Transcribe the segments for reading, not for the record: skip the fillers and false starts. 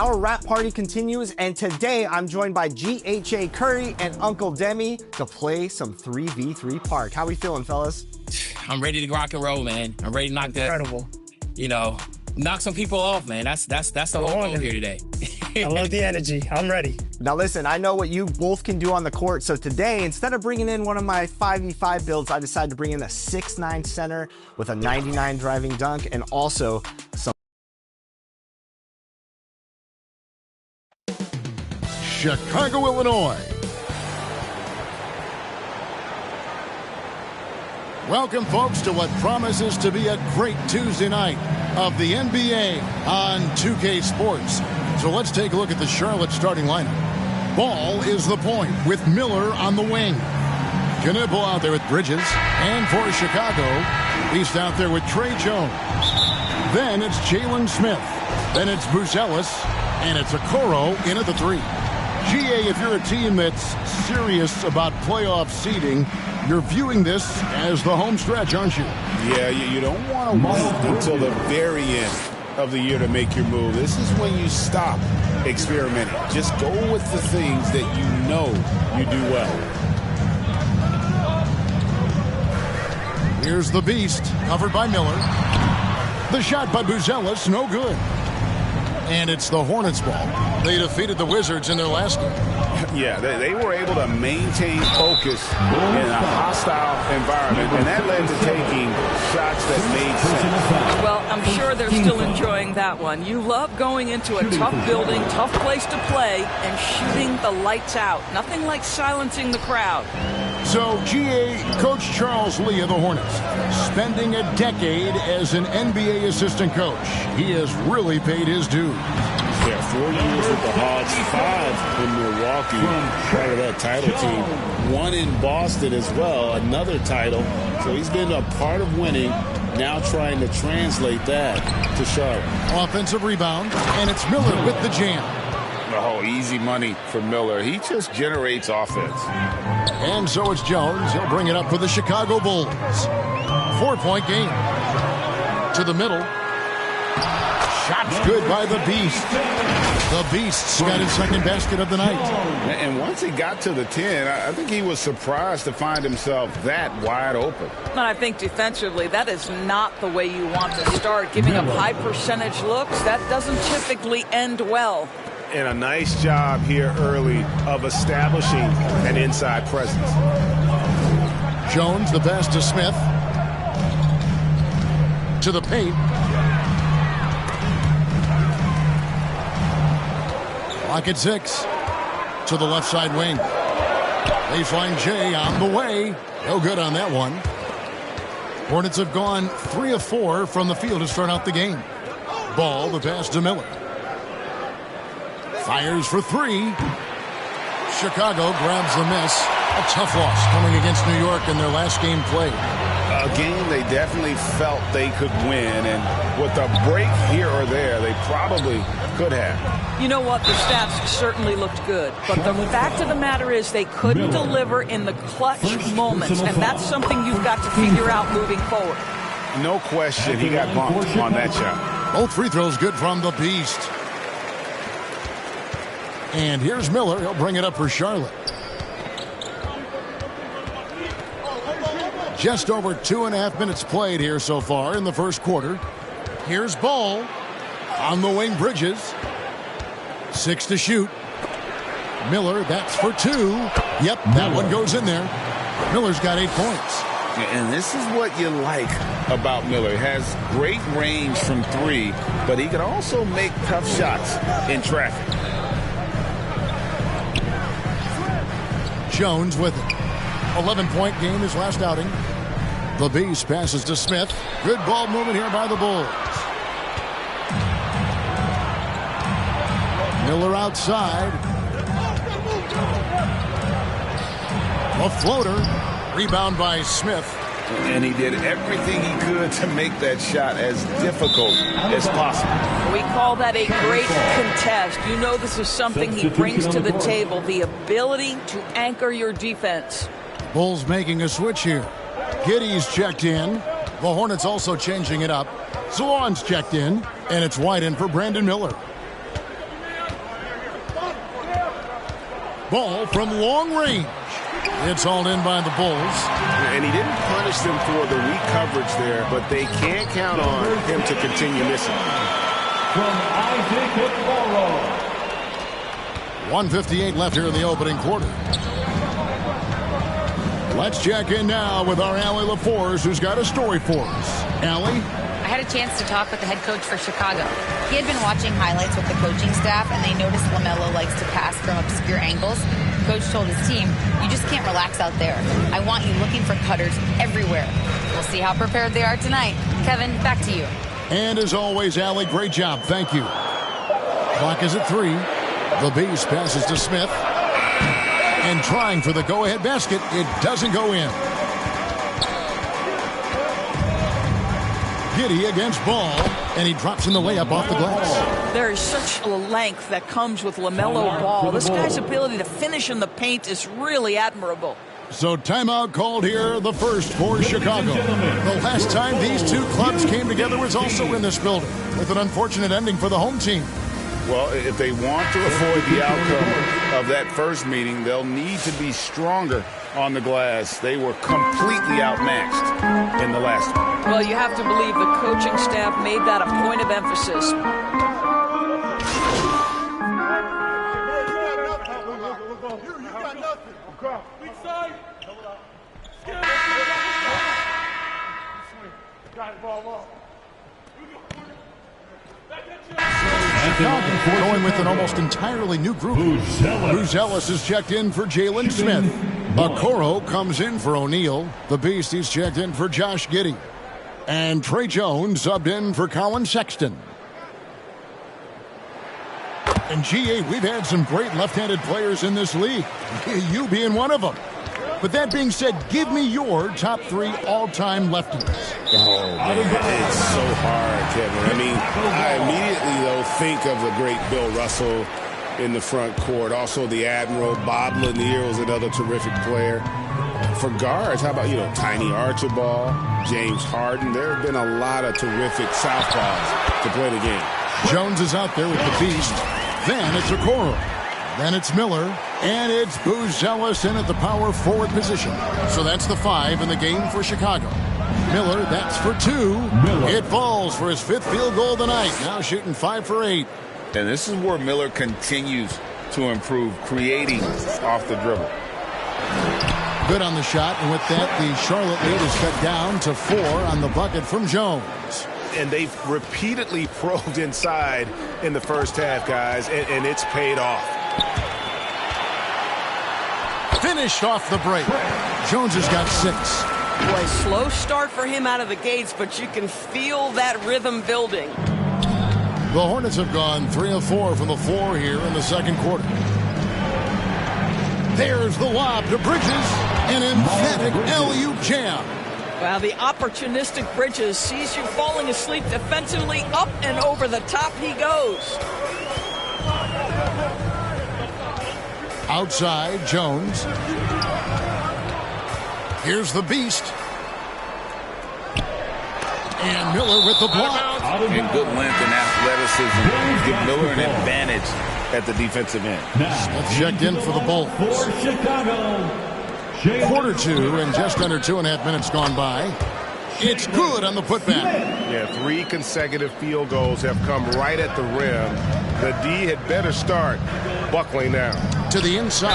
our rap party continues, and today I'm joined by GHA Curry and Uncle Demi to play some 3v3 Park. How we feeling, fellas? I'm ready to rock and roll, man. I'm ready to knock knock some people off, man. That's the whole goal here today. I love the energy. I'm ready. Now listen, I know what you both can do on the court, so today, instead of bringing in one of my 5v5 builds, I decided to bring in a 6'9" center with a 99 driving dunk and also some Chicago, Illinois. Welcome, folks, to what promises to be a great Tuesday night of the NBA on 2K Sports. So let's take a look at the Charlotte starting lineup. Ball is the point with Miller on the wing. Knipple out there with Bridges. And for Chicago, he's out there with Trey Jones. Then it's Jalen Smith. Then it's Buzelis. And it's Okoro in at the 3. GA, if you're a team that's serious about playoff seeding, you're viewing this as the home stretch, aren't you? Yeah, you don't want to wait until the very end of the year to make your move. This is when you stop experimenting. Just go with the things that you know you do well. Here's the Beast, covered by Miller. The shot by Buzelis, no good. And it's the Hornets ball. They defeated the Wizards in their last game. Yeah, they were able to maintain focus in a hostile environment, and that led to taking shots that made sense. Well, I'm sure they're still enjoying that one. You love going into a tough building, tough place to play, and shooting the lights out. Nothing like silencing the crowd. So, GA, Coach Charles Lee of the Hornets, spending a decade as an NBA assistant coach. He has really paid his dues. Yeah, 4 years with the Hawks, 5 in Milwaukee, part of that title team. 1 in Boston as well, another title. So he's been a part of winning, now trying to translate that to Charlotte. Offensive rebound, and it's Miller with the jam. Oh, easy money for Miller. He just generates offense. And so it's Jones. He'll bring it up for the Chicago Bulls. 4-point game. To the middle. Shot's good by the Beast. The Beast's got his second basket of the night. And once he got to the 10, I think he was surprised to find himself that wide open. I think defensively, that is not the way you want to start. Giving up high percentage looks, that doesn't typically end well. And a nice job here early of establishing an inside presence. Jones, the pass to Smith. To the paint. Clock at 6. To the left side wing. Baseline J on the way. No good on that one. Hornets have gone 3 of 4 from the field to start out the game. Ball, the pass to Miller. Fires for 3. Chicago grabs the miss. A tough loss coming against New York in their last game played. A game they definitely felt they could win, and with a break here or there, they probably could have. You know what? The stats certainly looked good, but the fact of the matter is they couldn't deliver in the clutch moments, and that's something you've got to figure out moving forward. No question, he got bumped on that shot. Both free throws good from the Beast. And here's Miller. He'll bring it up for Charlotte. Just over 2.5 minutes played here so far in the first quarter. Here's Ball. On the wing, Bridges. 6 to shoot. Miller, that's for 2. Yep, that one goes in there. Miller's got 8 points. And this is what you like about Miller. He has great range from 3, but he can also make tough shots in traffic. Jones with it. 11-point game his last outing. The Beast passes to Smith. Good ball movement here by the Bulls. Miller outside. A floater. Rebound by Smith. And he did everything he could to make that shot as difficult as possible. We call that a great contest. You know this is something he brings to the table, the ability to anchor your defense. Bulls making a switch here. Giddey's checked in. The Hornets also changing it up. Salon's checked in, and it's wide in for Brandon Miller. Ball from long range. It's hauled in by the Bulls. And he didn't punish them for the weak coverage there, but they can't count on him to continue missing. From Isaac Okoro. 1:58 left here in the opening quarter. Let's check in now with our Allie LaForce, who's got a story for us. Allie? I had a chance to talk with the head coach for Chicago. He had been watching highlights with the coaching staff, and they noticed LaMelo likes to pass from obscure angles. Coach told his team, you just can't relax out there. I want you looking for cutters everywhere. We'll see how prepared they are tonight. Kevin, back to you. And as always, Allie, great job. Thank you. Clock is at 3. The Beast passes to Smith. And trying for the go-ahead basket, it doesn't go in. Giddy against Ball, and he drops in the layup off the glass. There is such a length that comes with LaMelo Ball. This guy's ability to finish in the paint is really admirable. So timeout called here, the first for Chicago. The last time these two clubs came together was also in this building, with an unfortunate ending for the home team. Well, if they want to avoid the outcome of that first meeting, they'll need to be stronger on the glass. They were completely outmatched in the last one. Well, you have to believe the coaching staff made that a point of emphasis. Going with an almost entirely new group. Bruce Ellis is checked in for Jalen Smith. Okoro comes in for O'Neal. The Beast, he's checked in for Josh Giddey. And Trey Jones subbed in for Colin Sexton. And GA, we've had some great left-handed players in this league. You being one of them. But that being said, give me your top 3 all-time lefties. Oh, man, it's so hard, Kevin. I mean, I immediately, though, think of the great Bill Russell in the front court. Also, the Admiral, Bob Lanier was another terrific player. For guards, how about, Tiny Archibald, James Harden? There have been a lot of terrific southpaws to play the game. Jones is out there with the Beast. Then it's Okoro. Then it's Miller, and it's Booz Ellis in at the power forward position. So that's the 5 in the game for Chicago. Miller, that's for 2. It falls for his 5th field goal of the night. Now shooting 5 for 8. And this is where Miller continues to improve, creating off the dribble. Good on the shot, and with that, the Charlotte lead is cut down to 4 on the bucket from Jones. And they've repeatedly probed inside in the first half, guys, and it's paid off. Finished off the break. Jones has got 6. Boy, slow start for him out of the gates, but you can feel that rhythm building. The Hornets have gone 3 of 4 from the floor here in the second quarter. There's the lob to Bridges. An emphatic alley-oop jam. Wow, the opportunistic Bridges sees you falling asleep defensively. Up and over the top he goes. Outside, Jones. Here's the Beast. And Miller with the block. And good length and athleticism give Miller an advantage at the defensive end. Smith checked in for the Bulls. Quarter 2 and just under 2.5 minutes gone by. It's good on the putback. Yeah, 3 consecutive field goals have come right at the rim. The D had better start buckling now. To the inside.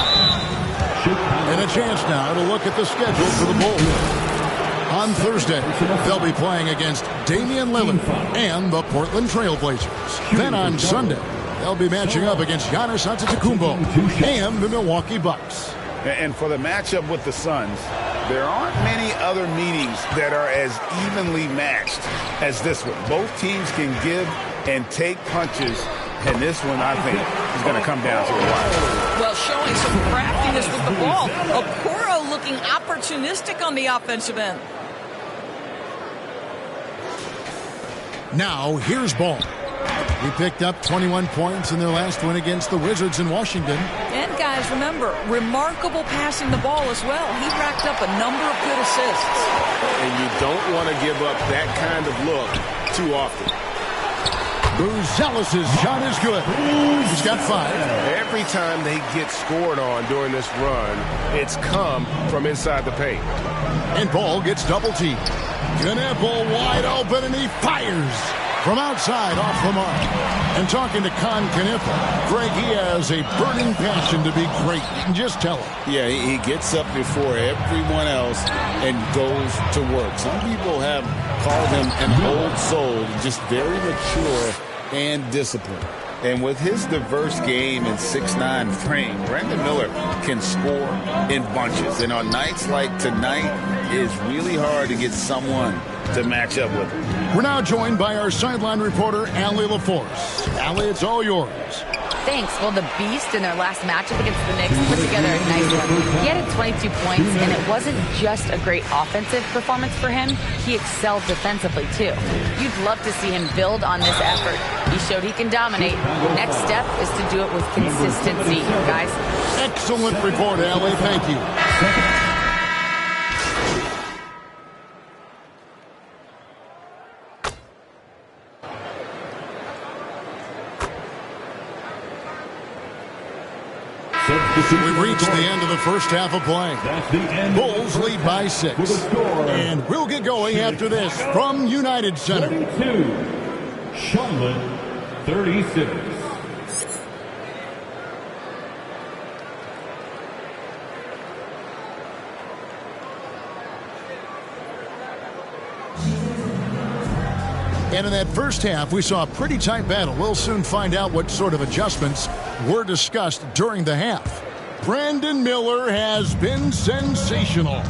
And a chance now to look at the schedule for the Bulls. On Thursday, they'll be playing against Damian Lillard and the Portland Trail Blazers. Then on Sunday, they'll be matching up against Giannis Antetokounmpo and the Milwaukee Bucks. And for the matchup with the Suns, there aren't many other meetings that are as evenly matched as this one. Both teams can give and take punches, and this one, I think, is going to come down to a wire. Well, showing some craftiness with the ball. Okoro looking opportunistic on the offensive end. Now, here's Ball. He picked up 21 points in their last win against the Wizards in Washington. And guys, remember, remarkable passing the ball as well. He racked up a number of good assists. And you don't want to give up that kind of look too often. Buzelis' shot is good. He's got 5. Every time they get scored on during this run, it's come from inside the paint. And Ball gets double-teamed. Knipple wide open, and he fires from outside off the mark. And talking to Knipple, Greg, he has a burning passion to be great. You can just tell him. Yeah, he gets up before everyone else and goes to work. Some people have called him an old soul, just very mature and disciplined. And with his diverse game and 6'9" frame, Brandon Miller can score in bunches. And on nights like tonight, it's really hard to get someone to match up with him. We're now joined by our sideline reporter, Allie LaForce. Allie, it's all yours. Thanks. Well, the Beast in their last matchup against the Knicks put together a nice one. He had 22 points, and it wasn't just a great offensive performance for him. He excelled defensively, too. You'd love to see him build on this effort. He showed he can dominate. Next step is to do it with consistency, guys. Excellent report, Allie. Thank you. We've reached the end of the first half of play. Bulls lead by 6. And we'll get going after this from United Center. 32, Charlotte 36. And in that first half, we saw a pretty tight battle. We'll soon find out what sort of adjustments were discussed during the half. Brandon Miller has been sensational.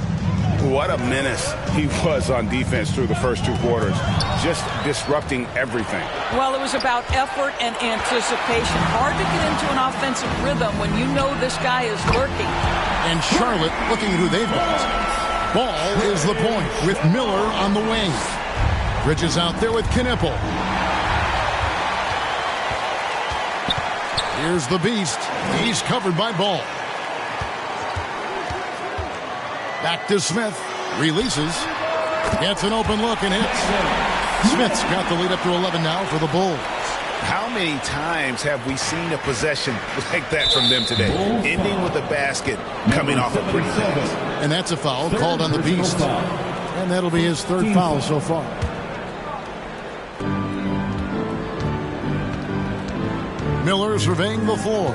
What a menace he was on defense through the first 2 quarters, just disrupting everything. Well, it was about effort and anticipation. Hard to get into an offensive rhythm when you know this guy is lurking. And Charlotte looking at who they've got. Ball is the point with Miller on the wing. Bridges out there with Knipple. Here's the Beast. He's covered by Ball. Back to Smith. Releases. Gets an open look and hits. Smith's got the lead up to 11 now for the Bulls. How many times have we seen a possession like that from them today? Ending with a basket coming off a pretty pass. And that's a foul called on the Beast. And that'll be his 3rd foul so far. Miller surveying the floor.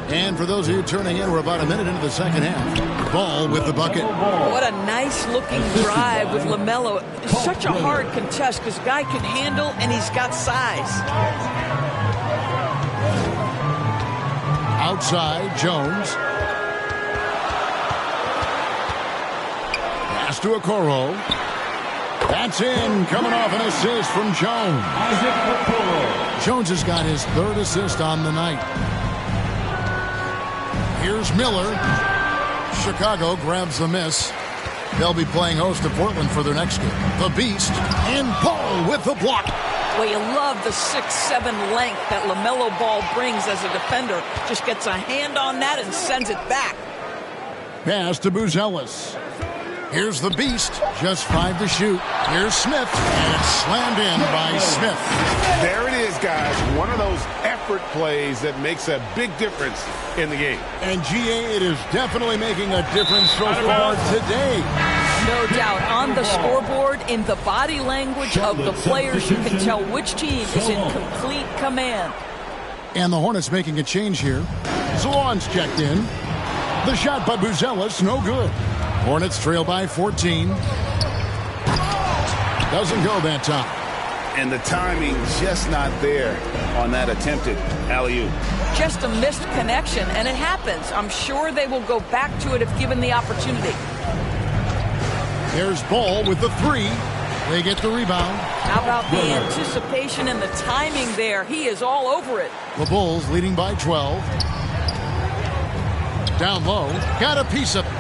And for those of you turning in, we're about a minute into the second half. Ball with the bucket. What a nice-looking drive with LaMelo. Such a hard contest because guy can handle and he's got size. Outside, Jones. Pass to Okoro. That's in. Coming off an assist from Jones. Jones has got his 3rd assist on the night. Here's Miller. Chicago grabs the miss. They'll be playing host to Portland for their next game. The Beast and Ball with the block. Well, you love the 6'7" length that LaMelo Ball brings as a defender. Just gets a hand on that and sends it back. Pass to Buzelis. Here's the Beast. Just 5 to shoot. Here's Smith. And it's slammed in by Smith. There it is, guys. One of those effort plays that makes a big difference in the game. And GA, it is definitely making a difference so far today. No doubt. On the scoreboard, in the body language of the players, you can tell which team is in complete command. And the Hornets making a change here. Zalon's checked in. The shot by Buzelis, no good. Hornets trail by 14. Doesn't go that time. And the timing just not there on that attempted alley-oop. Just a missed connection, and it happens. I'm sure they will go back to it if given the opportunity. There's Ball with the 3. They get the rebound. How about the anticipation and the timing there? He is all over it. The Bulls leading by 12. Down low. Got a piece of it.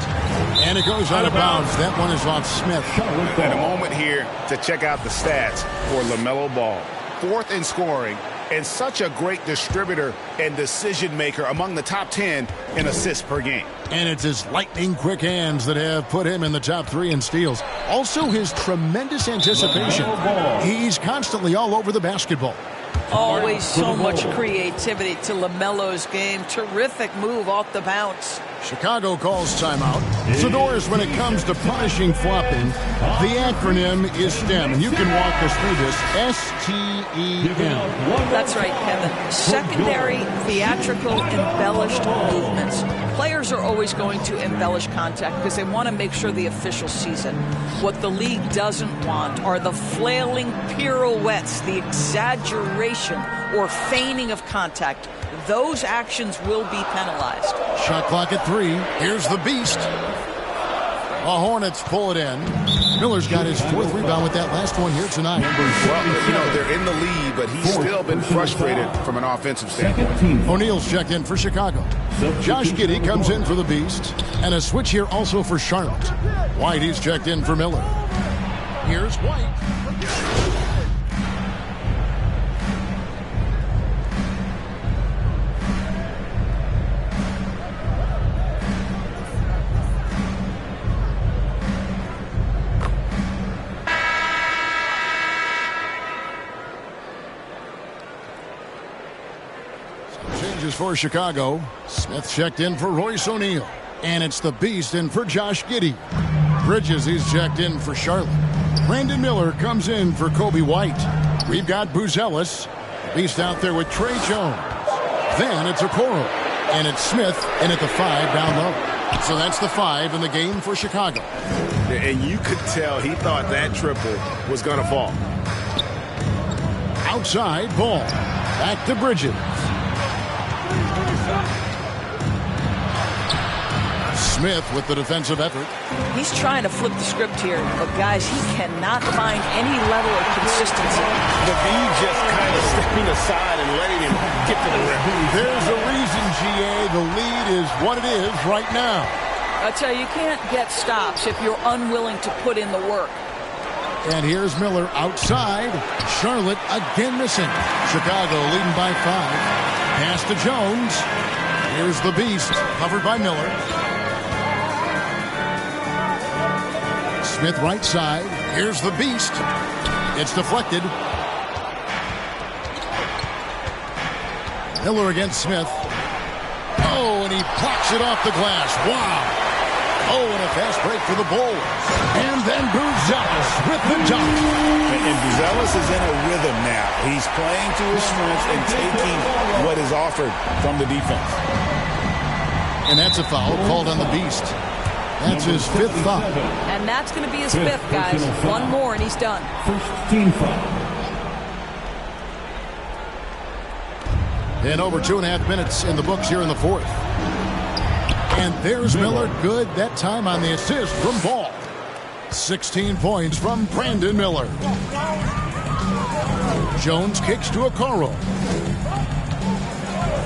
And it goes out of bounds. That one is off Smith. And a moment here to check out the stats for LaMelo Ball. 4th in scoring and such a great distributor and decision maker among the top 10 in assists per game. And it's his lightning quick hands that have put him in the top 3 in steals. Also his tremendous anticipation. He's constantly all over the basketball. Always so much creativity to LaMelo's game. Terrific move off the bounce. Chicago calls timeout. Zador's, when it comes to punishing flopping, the acronym is STEM, and you can walk us through this. S-T-E-M. That's right, Kevin. Secondary, theatrical, embellished movements. Players are always going to embellish contact because they want to make sure the official sees it. What the league doesn't want are the flailing pirouettes, the exaggeration or feigning of contact. Those actions will be penalized. Shot clock at 3. Here's the beast. The Hornets pull it in. Miller's got his 4th rebound with that last one here tonight. Well, you know, they're in the lead, but he's still been frustrated from an offensive standpoint. O'Neal's checked in for Chicago. Josh Giddey comes in for the Beast. And a switch here also for Charlotte. White, he's checked in for Miller. Here's White. For Chicago. Smith checked in for Royce O'Neal. And it's the Beast in for Josh Giddey. Bridges, he's checked in for Charlotte. Brandon Miller comes in for Kobe White. We've got Buzelis. Beast out there with Trey Jones. Then it's Okoro. And it's Smith in at the 5 down low. So that's the 5 in the game for Chicago. And you could tell he thought that triple was going to fall. Outside ball. Back to Bridges. Smith with the defensive effort. He's trying to flip the script here, but guys, he cannot find any level of consistency. The B just kind of stepping aside and letting him get to the rim. There's a reason, GA. The lead is what it is right now. I tell you, you can't get stops if you're unwilling to put in the work. And here's Miller outside. Charlotte again missing. Chicago leading by 5. Pass to Jones. Here's the Beast, covered by Miller. Smith right side. Here's the Beast. It's deflected. Miller against Smith. Oh, and he blocks it off the glass. Wow. Oh, and a fast break for the Bulls. And then Buzelis with the dunk. And Buzelis is in a rhythm now. He's playing to his strengths and taking what is offered from the defense. And that's a foul called on the Beast. That's his 5th foul. And that's going to be his 5th, guys. One more and he's done. First team foul. And over 2.5 minutes in the books here in the 4th. And there's Miller. Good that time on the assist from Ball. 16 points from Brandon Miller. Jones kicks to Okoro.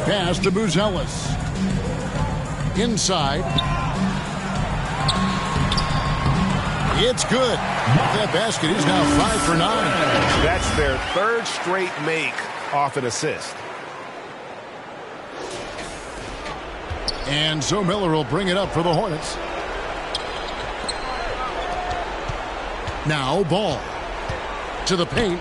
Pass to Buzelis. Inside. It's good. That basket is now 5 for 9. That's their 3rd straight make off an assist. And so Miller will bring it up for the Hornets. Now Ball to the paint.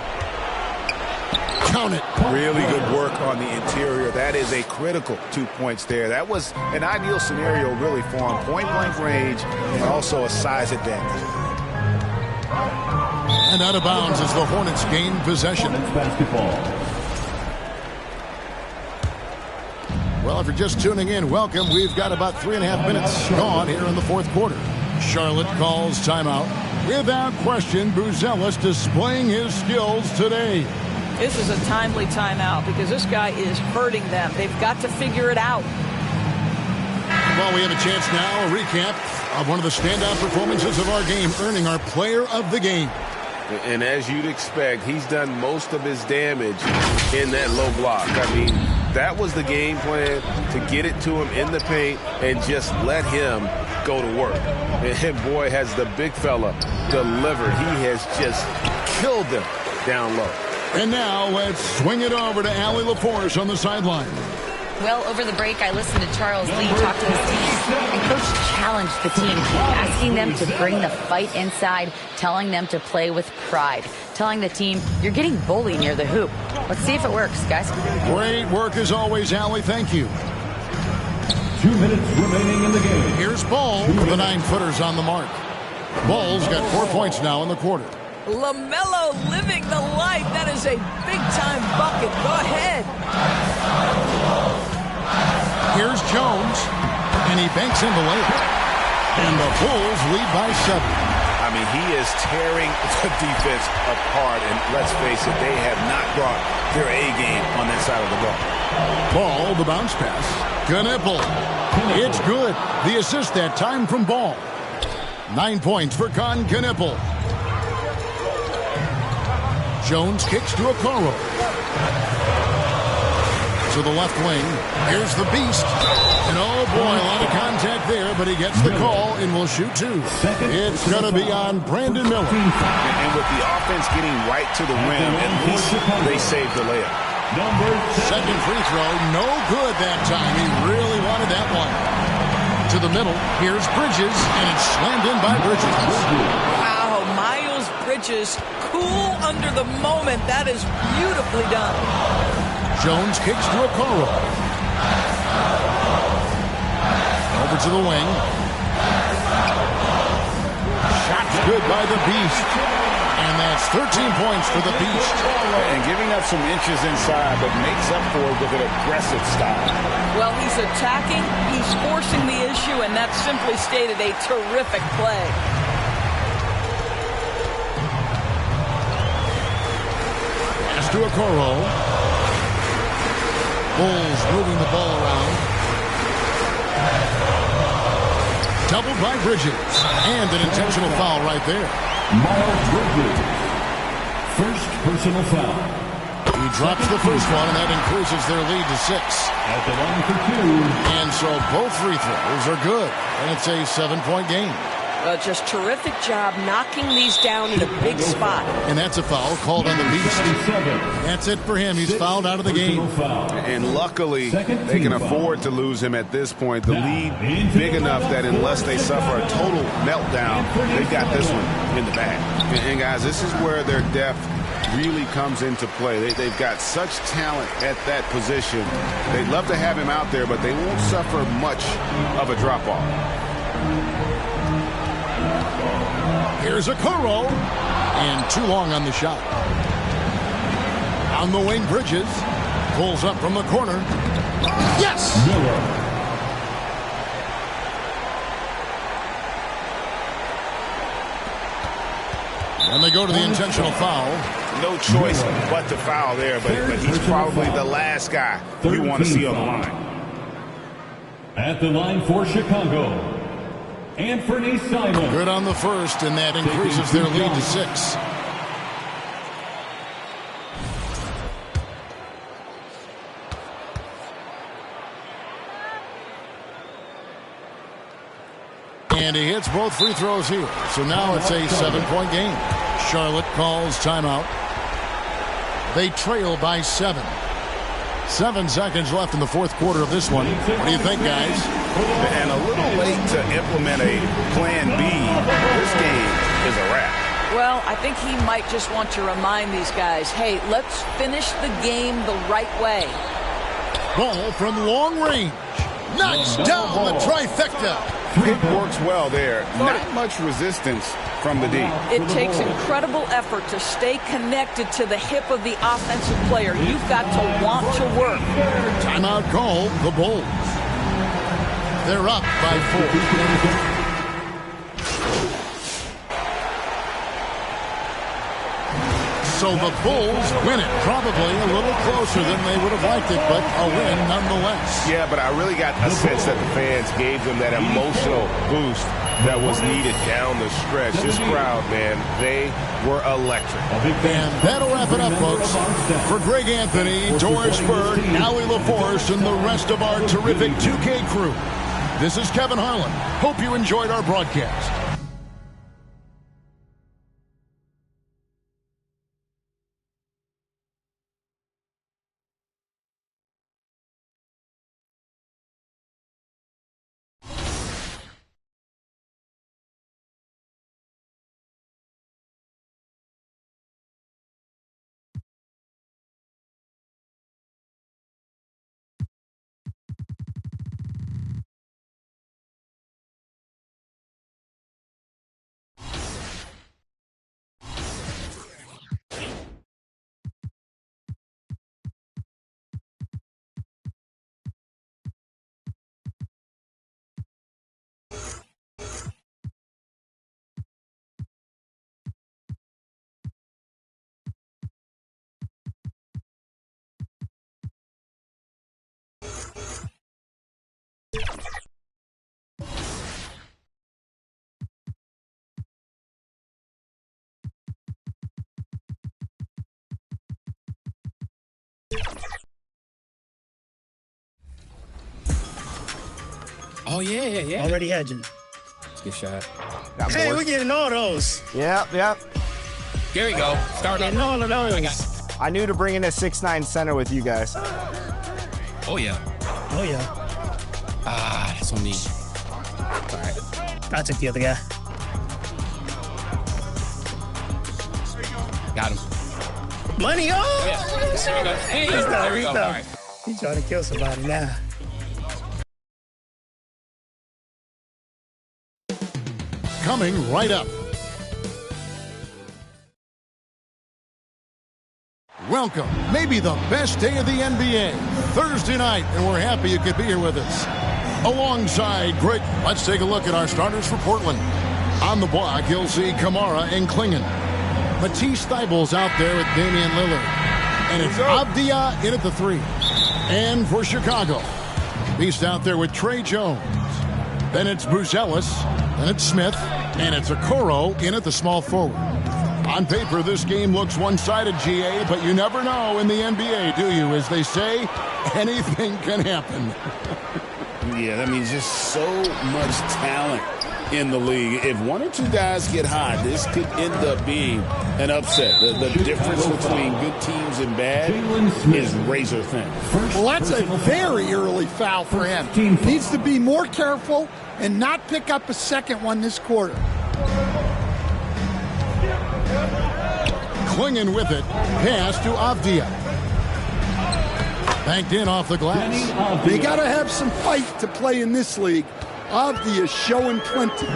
Count it. Really good work on the interior. That is a critical 2 points there. That was an ideal scenario really for him. Point-blank range and also a size advantage. And out of bounds as the Hornets gain possession. Basketball. Well, if you're just tuning in, welcome. We've got about 3.5 minutes gone here in the 4th quarter. Charlotte calls timeout. Without question, Buzelis displaying his skills today. This is a timely timeout because this guy is hurting them. They've got to figure it out. Well, we have a chance now, a recap of one of the standout performances of our game, earning our player of the game. And as you'd expect, he's done most of his damage in that low block. I mean, that was the game plan, to get it to him in the paint and just let him go to work. And boy, has the big fella delivered. He has just killed them down low. And now let's swing it over to Allie LaForce on the sideline. Well, over the break, I listened to Charles Lee talk to his team, and Coach challenged the team, asking them to bring the fight inside, telling them to play with pride, telling the team, you're getting bullied near the hoop. Let's see if it works, guys. Great work as always, Allie. Thank you. 2 minutes remaining in the game. Here's Ball with the 9-footers on the mark. Ball's got 4 points now in the quarter. LaMelo living the life. That is a big-time bucket. Go ahead. Here's Jones, and he banks in the layup. And the Bulls lead by 7. I mean, he is tearing the defense apart, and let's face it, they have not brought their A game on that side of the ball. Ball, the bounce pass. Knipple. It's good. The assist that time from Ball. 9 points for Knipple. Jones kicks to Okoro. To the left wing. Here's the Beast. And oh boy, a lot of contact there, but he gets the call and will shoot 2. It's going to be on Brandon Miller. And with the offense getting right to the rim, at least they saved the layup. Second free throw, no good that time. He really wanted that one. To the middle, here's Bridges, and it's slammed in by Bridges. Wow, Miles Bridges, cool under the moment. That is beautifully done. Jones kicks to Okoro. Over to the wing. Shot's good by the Beast. And that's 13 points for the Beast. And giving up some inches inside, but makes up for it with an aggressive style. Well, he's attacking, he's forcing the issue, and that simply stated a terrific play. Pass to Okoro. Bulls moving the ball around. Doubled by Bridges. And an intentional foul right there. Miles Bridges. First personal foul. He drops the first one, and that increases their lead to 6. At the line for 2. And so both free throws are good. And it's a 7-point game. Just terrific job knocking these down in a big spot. And that's a foul called on the Beast. That's it for him. He's fouled out of the game. And luckily, they can afford to lose him at this point. The lead big enough that unless they suffer a total meltdown, they've got this one in the bag. And guys, this is where their depth really comes into play. They've got such talent at that position. They'd love to have him out there, but they won't suffer much of a drop-off. Here's Okoro. And too long on the shot. On the wing, Bridges. Pulls up from the corner. Yes! Miller. And they go to the intentional foul. No choice but to foul there, but he's probably the last guy you want to see on the line. At the line for Chicago, Anthony Simon. Good on the first, and that increases their lead to 6. And he hits both free throws here. So now it's a 7-point game. Charlotte calls timeout. They trail by 7. 7 seconds left in the fourth quarter of this one. What do you think, guys? And a little late to implement a plan B. This game is a wrap. Well, I think he might just want to remind these guys, hey, let's finish the game the right way. Ball from long range. Knocks down the trifecta. It works well there. Not much resistance from the D. It takes incredible effort to stay connected to the hip of the offensive player. You've got to want to work. Timeout called the Bulls. They're up by 4. So the Bulls win it. Probably a little closer than they would have liked it, but a win nonetheless. Yeah, but I really got a sense that the fans gave them that emotional boost that was needed down the stretch. This crowd, man, they were electric. And that'll wrap it up, folks. For Greg Anthony, Doris Berg, Allie LaForce, and the rest of our terrific 2K crew, this is Kevin Harlan. Hope you enjoyed our broadcast. Oh, yeah. Already hedging. Good shot. Hey, we're getting all those. Yep. Here we go. Start up. Getting all of those. I knew to bring in a 6'9" center with you guys. Oh, yeah. Ah, that's on me. All right. I'll take the other guy. Got him. Money, oh! Yeah. There we go. Hey, there we go. All right. He's trying to kill somebody now. Coming right up. Welcome, maybe the best day of the NBA, Thursday night, and we're happy you could be here with us. Alongside Greg, let's take a look at our starters for Portland. On the block, you'll see Kamara and Klingon. Matisse Thybulle's out there with Damian Lillard. And it's Avdia in at the 3. And for Chicago, Beast out there with Trey Jones. Then it's Buzelis. Then it's Smith. And it's Okoro in at the small forward. On paper, this game looks one-sided, GA, but you never know in the NBA, do you? As they say, anything can happen. Yeah, that means just so much talent in the league. If one or two guys get hot, this could end up being an upset. The difference between good teams and bad is razor thin. Well, that's a very early foul for him. Needs to be more careful and not pick up a second one this quarter. Klingon with it. Pass to Avdia. Banked in off the glass. They got to have some fight to play in this league. Avdia is showing plenty.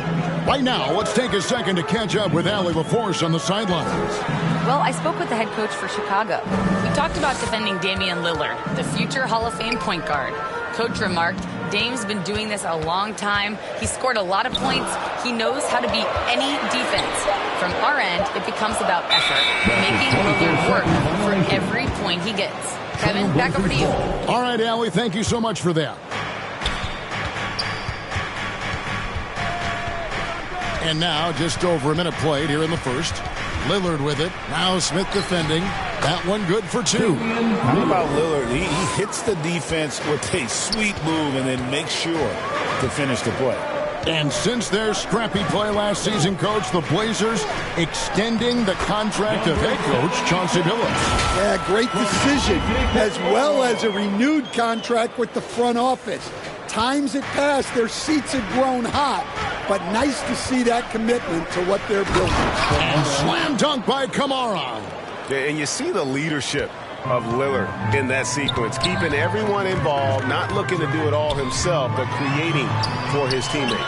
Right now, let's take a second to catch up with Allie LaForce on the sidelines. Well, I spoke with the head coach for Chicago. We talked about defending Damian Lillard, the future Hall of Fame point guard. Coach remarked, Dame's been doing this a long time. He scored a lot of points. He knows how to beat any defense. From our end, it becomes about effort, making Lillard work for every point he gets. Kevin, back over to you. All right, Allie, thank you so much for that. And now, just over a minute played here in the first. Lillard with it. Now Smith defending. That one good for 2. How about Lillard? He hits the defense with a sweet move and then makes sure to finish the play. And since their scrappy play last season, Coach, the Blazers extending the contract of head coach Chauncey Billups. Yeah, great decision, as well as a renewed contract with the front office. Times it passed, their seats had grown hot, but nice to see that commitment to what they're building. And slam dunk by Kamara. And you see the leadership of Lillard in that sequence, keeping everyone involved, not looking to do it all himself, but creating for his teammate.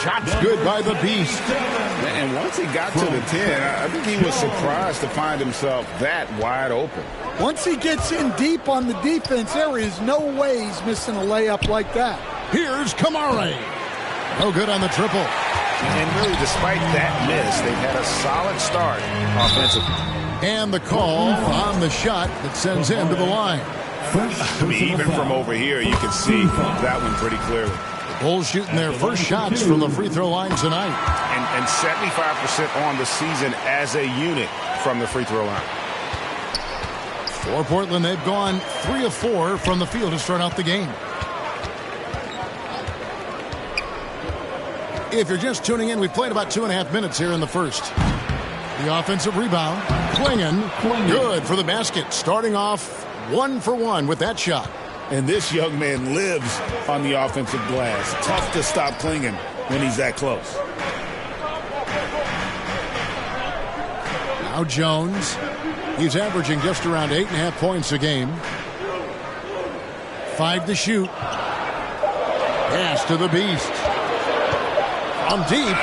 Shots good by the Beast. And once he got to the 10, I think he was surprised to find himself that wide open. Once he gets in deep on the defense, there is no way he's missing a layup like that. Here's Kamara. No good on the triple. And really, despite that miss, they've had a solid start offensively. And the call on the shot that sends him to the line. I mean, even from over here, you can see that one pretty clearly. Bulls shooting their first shots from the free throw line tonight. And 75% on the season as a unit from the free throw line. For Portland, they've gone 3 of 4 from the field to start out the game. If you're just tuning in, we've played about 2.5 minutes here in the first. The offensive rebound. Klingon, good for the basket. Starting off 1 for 1 with that shot. And this young man lives on the offensive glass. Tough to stop Klingon when he's that close. Now Jones. He's averaging just around 8.5 points a game. 5 to shoot. Pass to the Beast. From deep.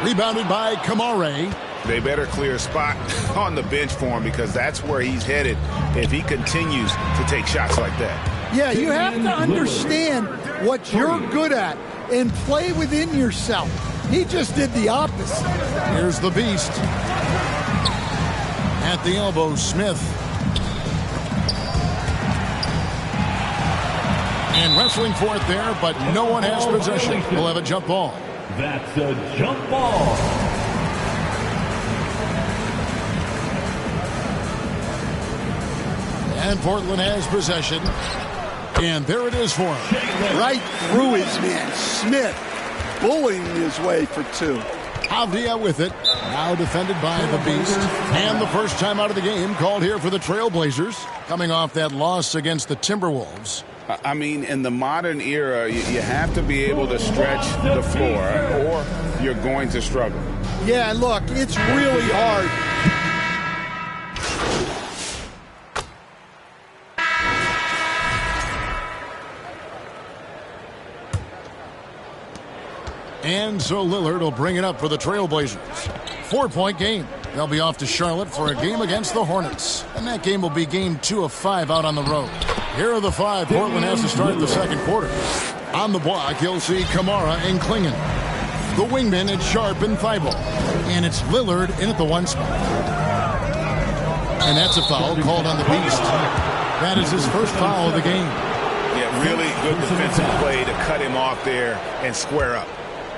Rebounded by Kamara. They better clear a spot on the bench for him, because that's where he's headed if he continues to take shots like that. Yeah, you have to understand what you're good at and play within yourself. He just did the opposite. Here's the Beast. At the elbow, Smith. And wrestling for it there, but no one has possession. We'll have a jump ball. That's a jump ball. And Portland has possession. And there it is for him. Right through his man. Smith bullying his way for 2. Avdia with it. Now defended by the Beast. And the first time out of the game called here for the Trailblazers. Coming off that loss against the Timberwolves. I mean, in the modern era, you have to be able to stretch the floor or you're going to struggle. Yeah, look, it's really hard. And so Lillard will bring it up for the Trailblazers. 4-point game. They'll be off to Charlotte for a game against the Hornets. And that game will be game 2 of 5 out on the road. Here are the 5 Portland has to start the second quarter. On the block, you'll see Kamara and Klingon. The wingmen, it's Sharp and Thibault. And it's Lillard in at the 1 spot. And that's a foul called on the Beast. That is his first foul of the game. Yeah, really good defensive play to cut him off there and square up.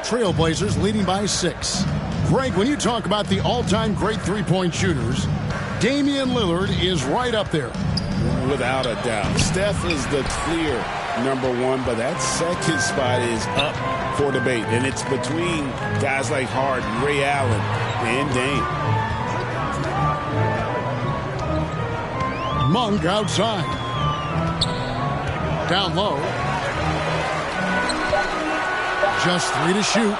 Trailblazers leading by 6. Greg, when you talk about the all-time great three-point shooters, Damian Lillard is right up there. Without a doubt. Steph is the clear #1, but that second spot is up for debate. And it's between guys like Harden, Ray Allen, and Dame. Monk outside. Down low. Just 3 to shoot.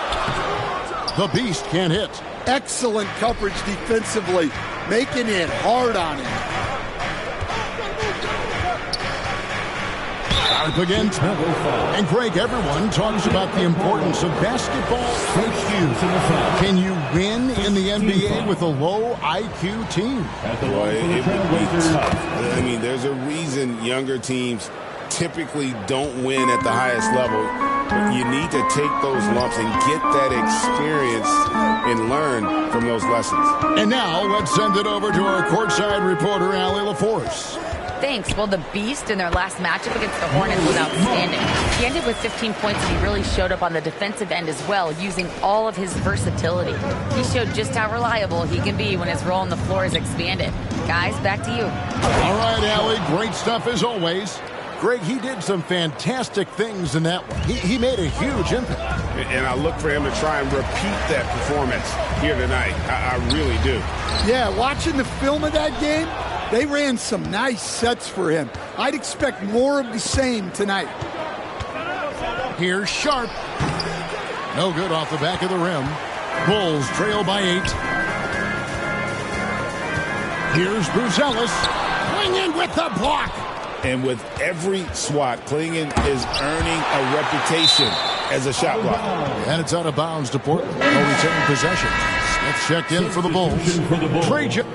The Beast can't hit. Excellent coverage defensively, making it hard on him. Up against and Greg, everyone talks about the importance of basketball. Can you win in the NBA with a low IQ team? Boy, it would be tough. I mean, there's a reason younger teams typically don't win at the highest level. But you need to take those lumps and get that experience and learn from those lessons. And now let's send it over to our courtside reporter, Allie LaForce. Thanks. Well, the Beast in their last matchup against the Hornets was outstanding. He ended with 15 points, and he really showed up on the defensive end as well, using all of his versatility. He showed just how reliable he can be when his role on the floor is expanded. Guys, back to you. All right, Allie, great stuff as always. Greg, he did some fantastic things in that one. He made a huge impact. And I look for him to try and repeat that performance here tonight. I really do. Yeah, watching the film of that game, they ran some nice sets for him. I'd expect more of the same tonight. Here's Sharp. No good off the back of the rim. Bulls trail by 8. Here's Buzelis. Klingon with the block. And with every swat, Klingon is earning a reputation as a shot blocker. And it's out of bounds to Portland. No return possession. Smith checked in for the Bulls. Trajan.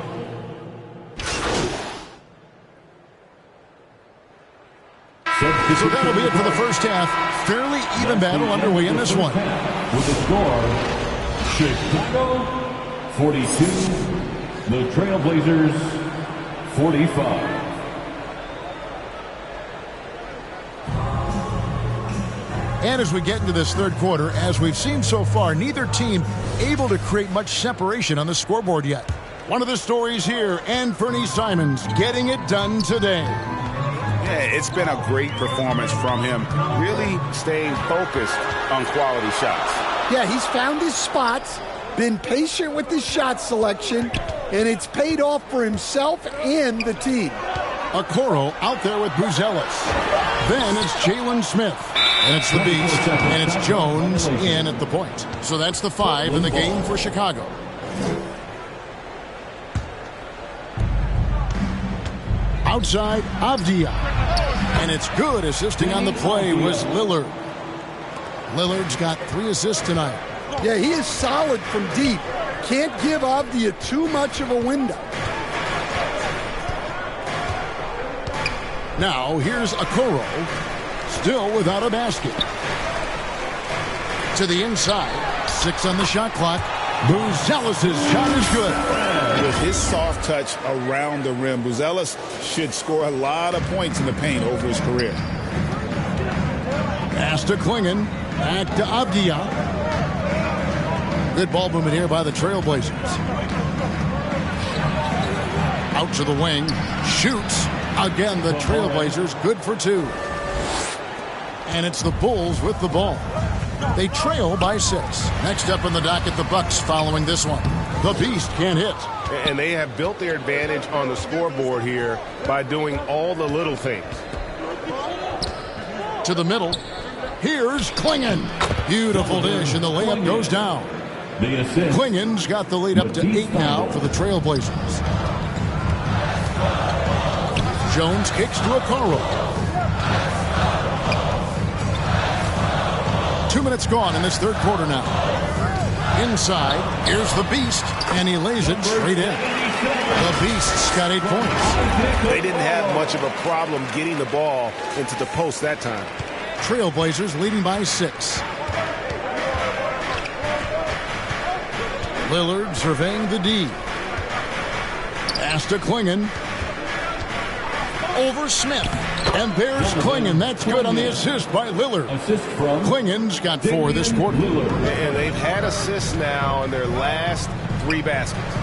So that'll be it for the first half. Fairly even battle underway in this one. With the score, Chicago 42, the Trailblazers 45. And as we get into this third quarter, as we've seen so far, neither team able to create much separation on the scoreboard yet. One of the stories here, and Fernie Simons getting it done today. Yeah, it's been a great performance from him, really staying focused on quality shots. Yeah, he's found his spots, been patient with his shot selection, and it's paid off for himself and the team. Okoro out there with Buzelis. Then it's Jalen Smith. And it's the Beast. And it's Jones in at the point. So that's the 5 in the game for Chicago. Outside, Avdia. And it's good. Assisting on the play was Lillard. Lillard's got 3 assists tonight. Yeah, he is solid from deep. Can't give Avdia too much of a window. Now, here's Okoro, still without a basket. To the inside, 6 on the shot clock. Buzelis' shot is good. With his soft touch around the rim, Buzelis should score a lot of points in the paint over his career. Pass to Klingon, back to Avdia. Good ball movement here by the Trailblazers. Out to the wing, shoots. Again, the Trailblazers good for 2. And it's the Bulls with the ball. They trail by 6. Next up on the docket, the Bucks following this one. The Beast can't hit. And they have built their advantage on the scoreboard here by doing all the little things. To the middle. Here's Klingon. Beautiful dish, and the layup goes down. Klingon's got the lead up to 8 now for the Trailblazers. Jones kicks to Okoro. 2 minutes gone in this third quarter now. Inside, here's the Beast, and he lays it straight in. The Beast's got 8 points. They didn't have much of a problem getting the ball into the post that time. Trailblazers leading by 6. Lillard surveying the D. Pass to Klingon. Over Smith. And there's Klingon. That's good on the assist by Lillard. Klingon's got 4 this quarter. And they've had assists now in their last 3 baskets.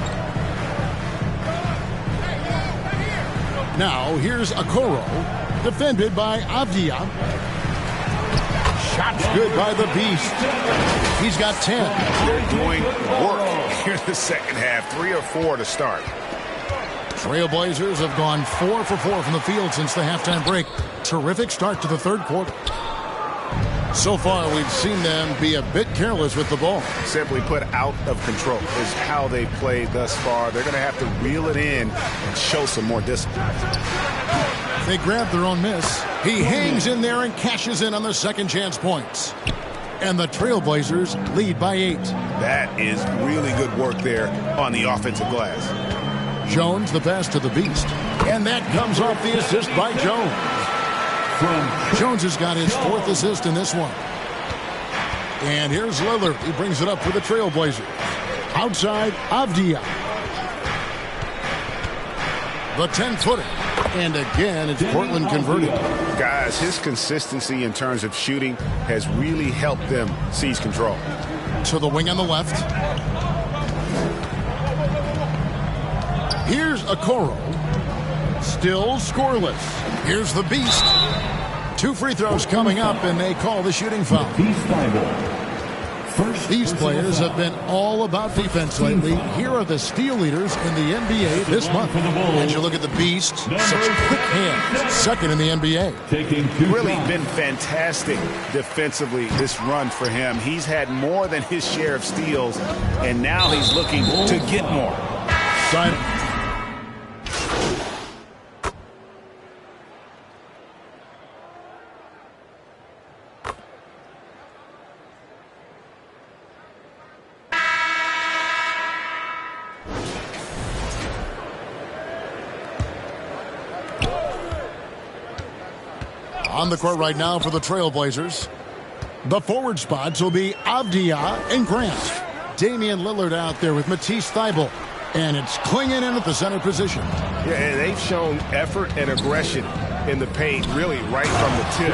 Now here's Okoro. Defended by Avdia. Shot's good by the Beast. He's got 10. They're doing work here in the second half. 3 or 4 to start. Trailblazers have gone 4 for 4 from the field since the halftime break. Terrific start to the third quarter. So far, we've seen them be a bit careless with the ball. Simply put, out of control is how they played thus far. They're going to have to reel it in and show some more discipline. They grab their own miss. He hangs in there and cashes in on the second chance points. And the Trailblazers lead by 8. That is really good work there on the offensive glass. Jones the pass to the Beast. And that comes off the assist by Jones. Jones has got his 4th assist in this one. And here's Lillard. He brings it up for the Trailblazers. Outside, Avdia. The 10-footer. And again, it's Portland converted. Guys, his consistency in terms of shooting has really helped them seize control. To the wing on the left. Here's Okoro. Still scoreless. Here's the Beast. 2 free throws coming up, and they call the shooting foul. These players have been all about defense lately. Here are the steal leaders in the NBA this month. As you look at the Beast, such quick hands, second in the NBA. Really been fantastic defensively this run for him. He's had more than his share of steals, and now he's looking to get more. On the court right now for the Trailblazers. The forward spots will be Avdia and Grant. Damian Lillard out there with Matisse Thybulle. And it's Klingon in at the center position. Yeah, and they've shown effort and aggression in the paint, really right from the tip.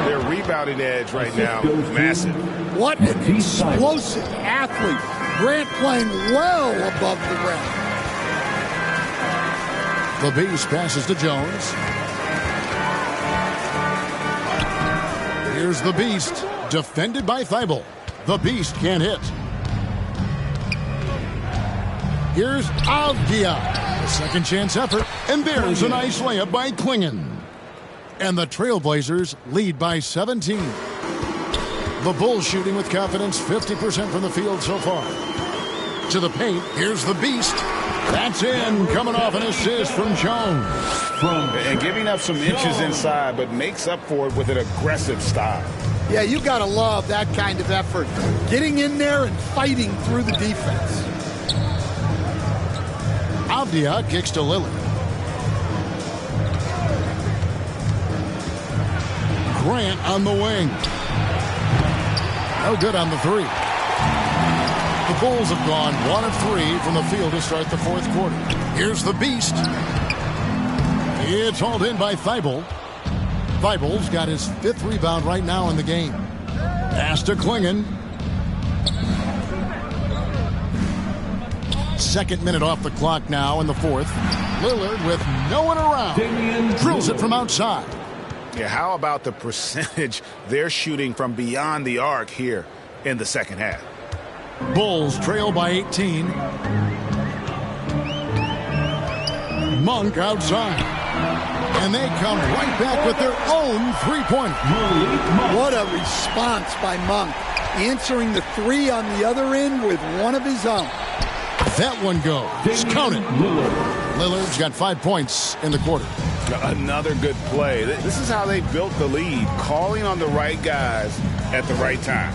Their rebounding edge right now, massive. What an explosive athlete. Grant playing well above the rim. The Beast passes to Jones. Here's the Beast, defended by Thybulle. The Beast can't hit. Here's Avdia. A second chance effort, and there's a nice layup by Klingon. And the Trailblazers lead by 17. The Bulls shooting with confidence, 50% from the field so far. To the paint, here's the Beast. That's in, coming off an assist from Jones. And giving up some inches inside, but makes up for it with an aggressive style. Yeah, you got to love that kind of effort. Getting in there and fighting through the defense. Avdia kicks to Lillard. Grant on the wing. No good on the 3. The Bulls have gone 1 of 3 from the field to start the fourth quarter. Here's the Beast. It's hauled in by Thybulle. Thybulle's got his 5th rebound right now in the game. Pass to Klingon. Second minute off the clock now in the fourth. Lillard with no one around. Drills it from outside. Yeah, how about the percentage they're shooting from beyond the arc here in the second half? Bulls trail by 18. Monk outside. And they come right back with their own three-pointer. What a response by Monk. Answering the three on the other end with one of his own. That one goes. Count it. Lillard's got 5 points in the quarter. Another good play. This is how they built the lead, calling on the right guys at the right time.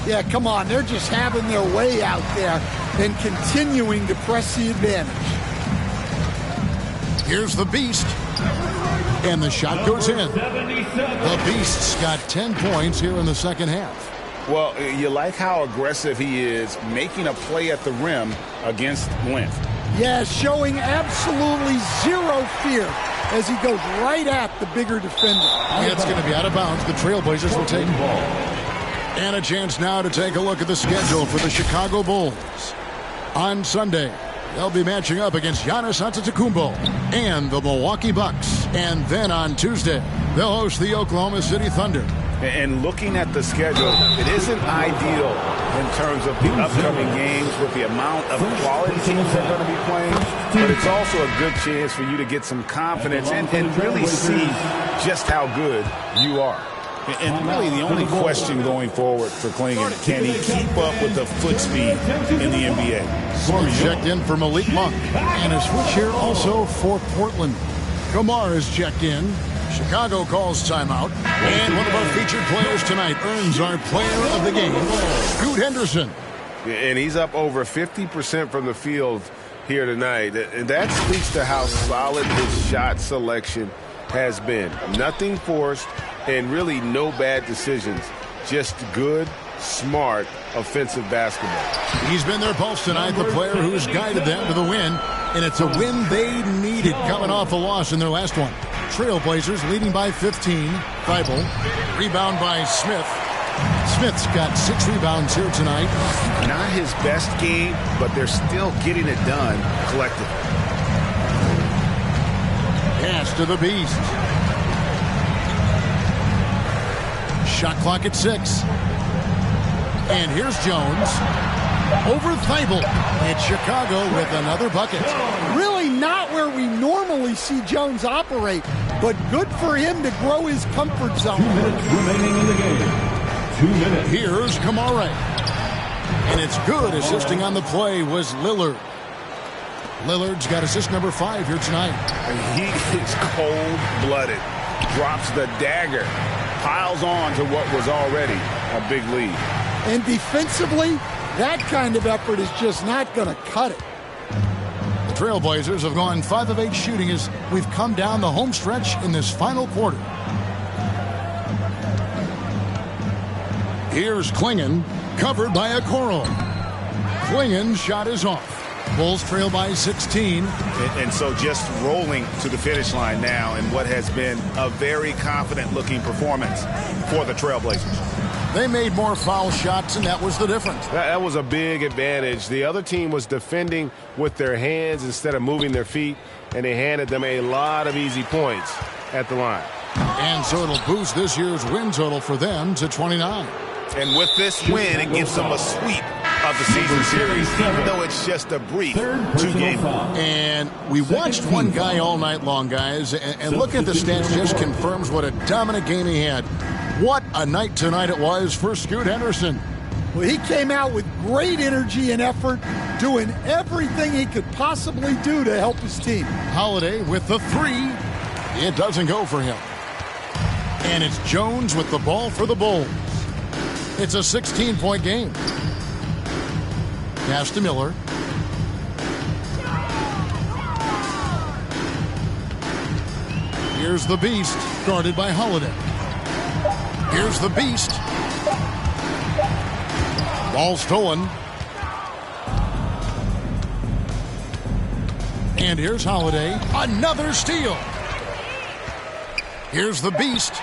Yeah, come on. They're just having their way out there and continuing to press the advantage. Here's the Beast. And the shot goes in. The Beast's got 10 points here in the second half. Well, you like how aggressive he is making a play at the rim against length. Yeah, showing absolutely zero fear as he goes right at the bigger defender. It's going to be out of bounds. The Trailblazers will take the ball. And a chance now to take a look at the schedule for the Chicago Bulls. On Sunday, they'll be matching up against Giannis Antetokounmpo and the Milwaukee Bucks. And then on Tuesday, they'll host the Oklahoma City Thunder. And looking at the schedule, it isn't ideal in terms of the upcoming games with the amount of quality teams they're going to be playing, but it's also a good chance for you to get some confidence and really see just how good you are. And really the only question going forward for Klingon, can he keep up with the foot speed in the NBA? He's checked in for Malik Monk. And a switch here also for Portland. Gomar is checked in. Chicago calls timeout. And one of our featured players tonight earns our player of the game, Scoot Henderson. And he's up over 50% from the field here tonight. And that speaks to how solid his shot selection has been. Nothing forced and really no bad decisions. Just good, smart, offensive basketball. He's been their pulse tonight, the player who's guided them to the win. And it's a win they needed coming off a loss in their last one. Trailblazers leading by 15. Thibault. Rebound by Smith. Smith's got 6 rebounds here tonight. Not his best game, but they're still getting it done collectively. Pass to the Beast. Shot clock at 6. And here's Jones. Over Thibault. It's Chicago with another bucket. Really not where we normally see Jones operate, but good for him to grow his comfort zone. 2 minutes remaining in the game. 2 minutes. Here's Kamare. And it's good. Assisting on the play was Lillard. Lillard's got assist number 5 here tonight. He is cold-blooded. Drops the dagger. Piles on to what was already a big lead. And defensively, that kind of effort is just not going to cut it. The Trailblazers have gone 5 of 8 shooting as we've come down the home stretch in this final quarter. Here's Klingon, covered by Okoro. Klingon's shot is off. Bulls trail by 16. And so just rolling to the finish line now in what has been a very confident-looking performance for the Trailblazers. They made more foul shots, and that was the difference. That was a big advantage. The other team was defending with their hands instead of moving their feet, and they handed them a lot of easy points at the line. And so it'll boost this year's win total for them to 29. And with this win, it gives them a sweep of the season series, even though it's just a brief 2-game. And we watched one guy all night long, guys, and looking at the stats just confirms what a dominant game he had. What a night tonight it was for Scoot Henderson. Well, he came out with great energy and effort, doing everything he could possibly do to help his team. Holiday with the 3. It doesn't go for him. And it's Jones with the ball for the Bulls. It's a 16-point game. Pass to Miller. Here's the Beast, guarded by Holiday. Here's the Beast. Ball stolen. And here's Holiday. Another steal. Here's the Beast.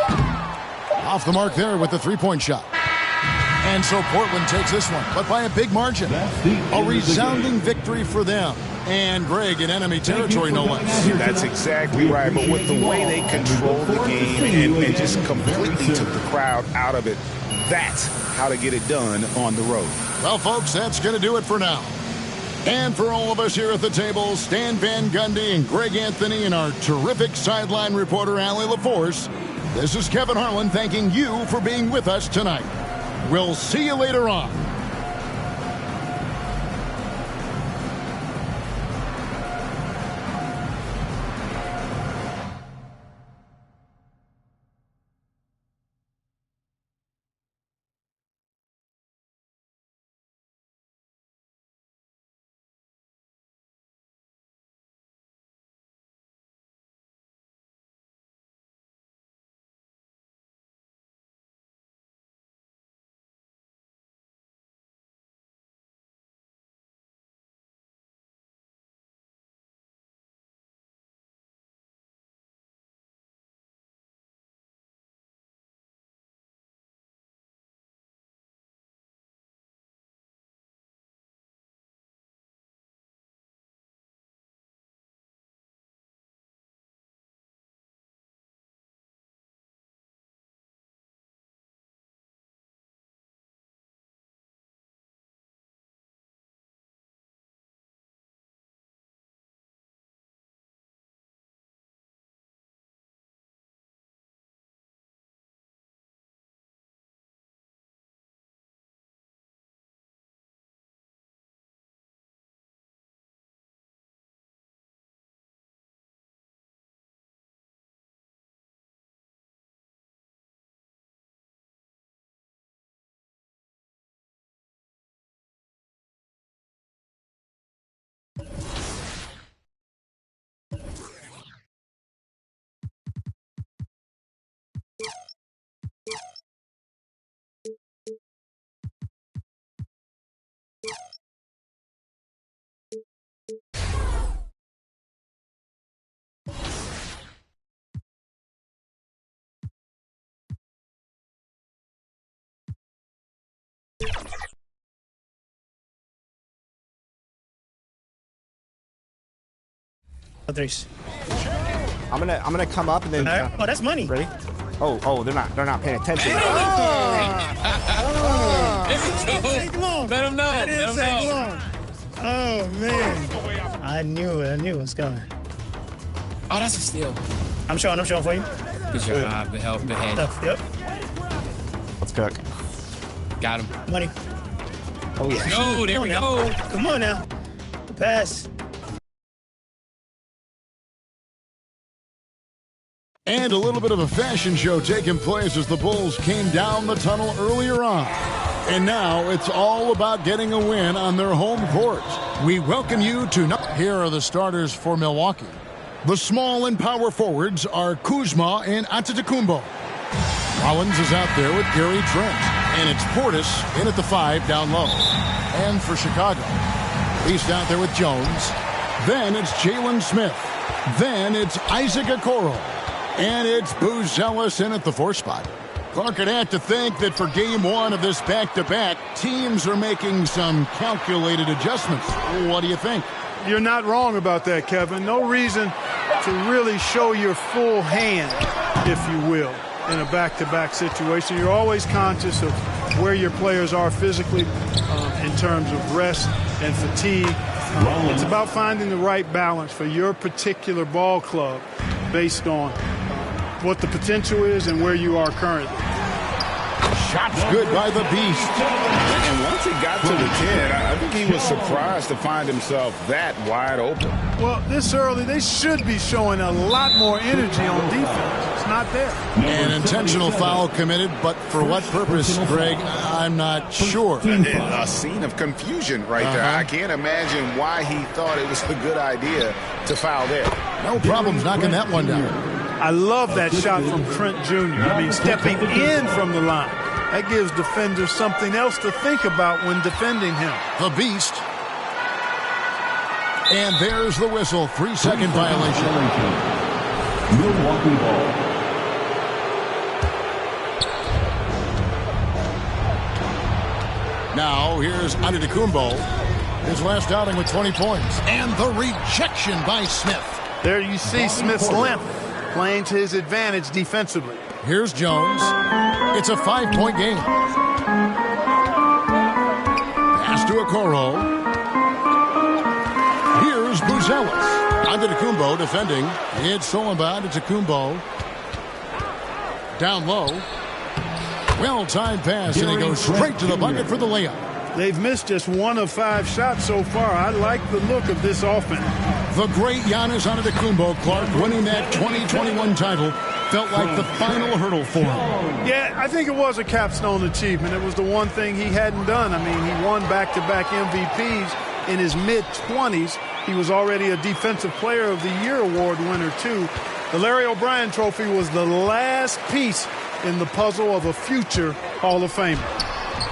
Off the mark there with the 3-point shot. And so Portland takes this one, but by a big margin. A resounding victory for them. And Greg, in enemy territory, no less. That's exactly right. But with the way they controlled the game and just completely took the crowd out of it, that's how to get it done on the road. Well, folks, that's going to do it for now. And for all of us here at the table, Stan Van Gundy and Greg Anthony and our terrific sideline reporter, Allie LaForce, this is Kevin Harlan thanking you for being with us tonight. We'll see you later on. Threes. I'm gonna come up and then. Oh, that's money. Ready? Oh, they're not paying attention. Let him know. Let him know. Oh man, I knew it was coming. Oh, that's a steal. I'm showing for you. Good job. Good help. Good head. Yep. Let's cook. Got him. Money. Oh yeah. No, there we go. Come on now. Pass. And a little bit of a fashion show taking place as the Bulls came down the tunnel earlier on. And now it's all about getting a win on their home court. We welcome you to... Here are the starters for Milwaukee. The small and power forwards are Kuzma and Antetokounmpo. Rollins is out there with Gary Trent. And it's Portis in at the 5 down low. And for Chicago, East out there with Jones. Then it's Jalen Smith. Then it's Isaac Okoro. And it's Buzelis in at the 4 spot. Clark would have to think that for game 1 of this back-to-back, teams are making some calculated adjustments. What do you think? You're not wrong about that, Kevin. No reason to really show your full hand, if you will, in a back-to-back situation. You're always conscious of where your players are physically in terms of rest and fatigue. It's about finding the right balance for your particular ball club based on what the potential is and where you are currently. Shots good by the Beast. And once he got to the 10, I think he was surprised to find himself that wide open. Well, this early, they should be showing a lot more energy on defense. It's not there. An intentional foul committed, but for what purpose, Greg, I'm not sure. A scene of confusion right there. I can't imagine why he thought it was a good idea to foul there. No problems knocking that one down. I love that shot from Trent Jr. I mean, stepping in from the line. That gives defenders something else to think about when defending him. The Beast. And there's the whistle. 3-second violation. Milwaukee ball. Now here's Antetokounmpo. his last outing with 20 points. And the rejection by Smith. There you see Smith's length playing to his advantage defensively. Here's Jones. It's a 5-point game. Pass to Okoro. Here's Buzelis. Antetokounmpo defending. It's stolen by Antetokounmpo. Down low. Well-timed pass, and he goes straight to the bucket for the layup. They've missed just 1 of 5 shots so far. I like the look of this offense. The great Giannis Antetokounmpo, Clark, winning that 2021 title felt like the final hurdle for him. Yeah, I think it was a capstone achievement. It was the one thing he hadn't done. I mean, he won back-to-back MVPs in his mid-20s. He was already a Defensive Player of the Year award winner, too. The Larry O'Brien Trophy was the last piece in the puzzle of a future Hall of Famer.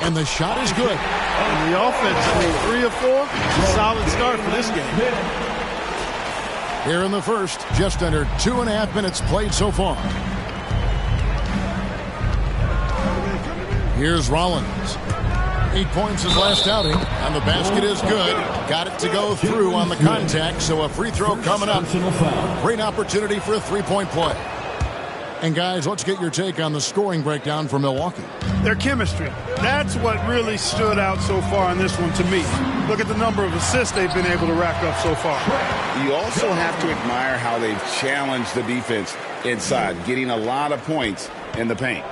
And the shot is good. And the offense, I mean, 3 of 4, solid start for this game. Here in the first, just under 2.5 minutes played so far. Here's Rollins. 8 points his last outing, and the basket is good. Got it to go through on the contact, so a free throw coming up. Great opportunity for a 3-point play. And guys, let's get your take on the scoring breakdown for Milwaukee. Their chemistry. That's what really stood out so far in this one to me. Look at the number of assists they've been able to rack up so far. You also have to admire how they've challenged the defense inside, getting a lot of points in the paint.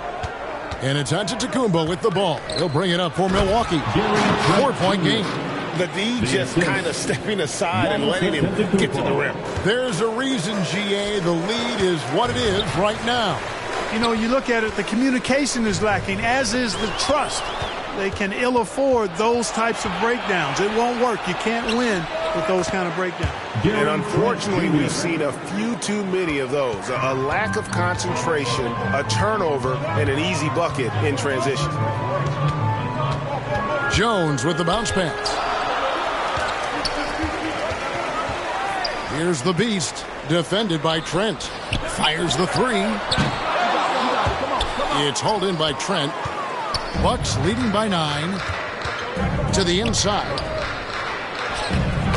And it's Antetokounmpo with the ball. He'll bring it up for Milwaukee. 4-point game. The D just kind of stepping aside and letting him get to the rim. There's a reason, GA, the lead is what it is right now. You know, you look at it, the communication is lacking, as is the trust. They can ill afford those types of breakdowns. It won't work. You can't win with those kind of breakdowns. And unfortunately, we've seen a few too many of those. A lack of concentration, a turnover, and an easy bucket in transition. Jones with the bounce pass. Here's the beast, defended by Trent. Fires the 3. It's hauled in by Trent. Bucks leading by 9. To the inside.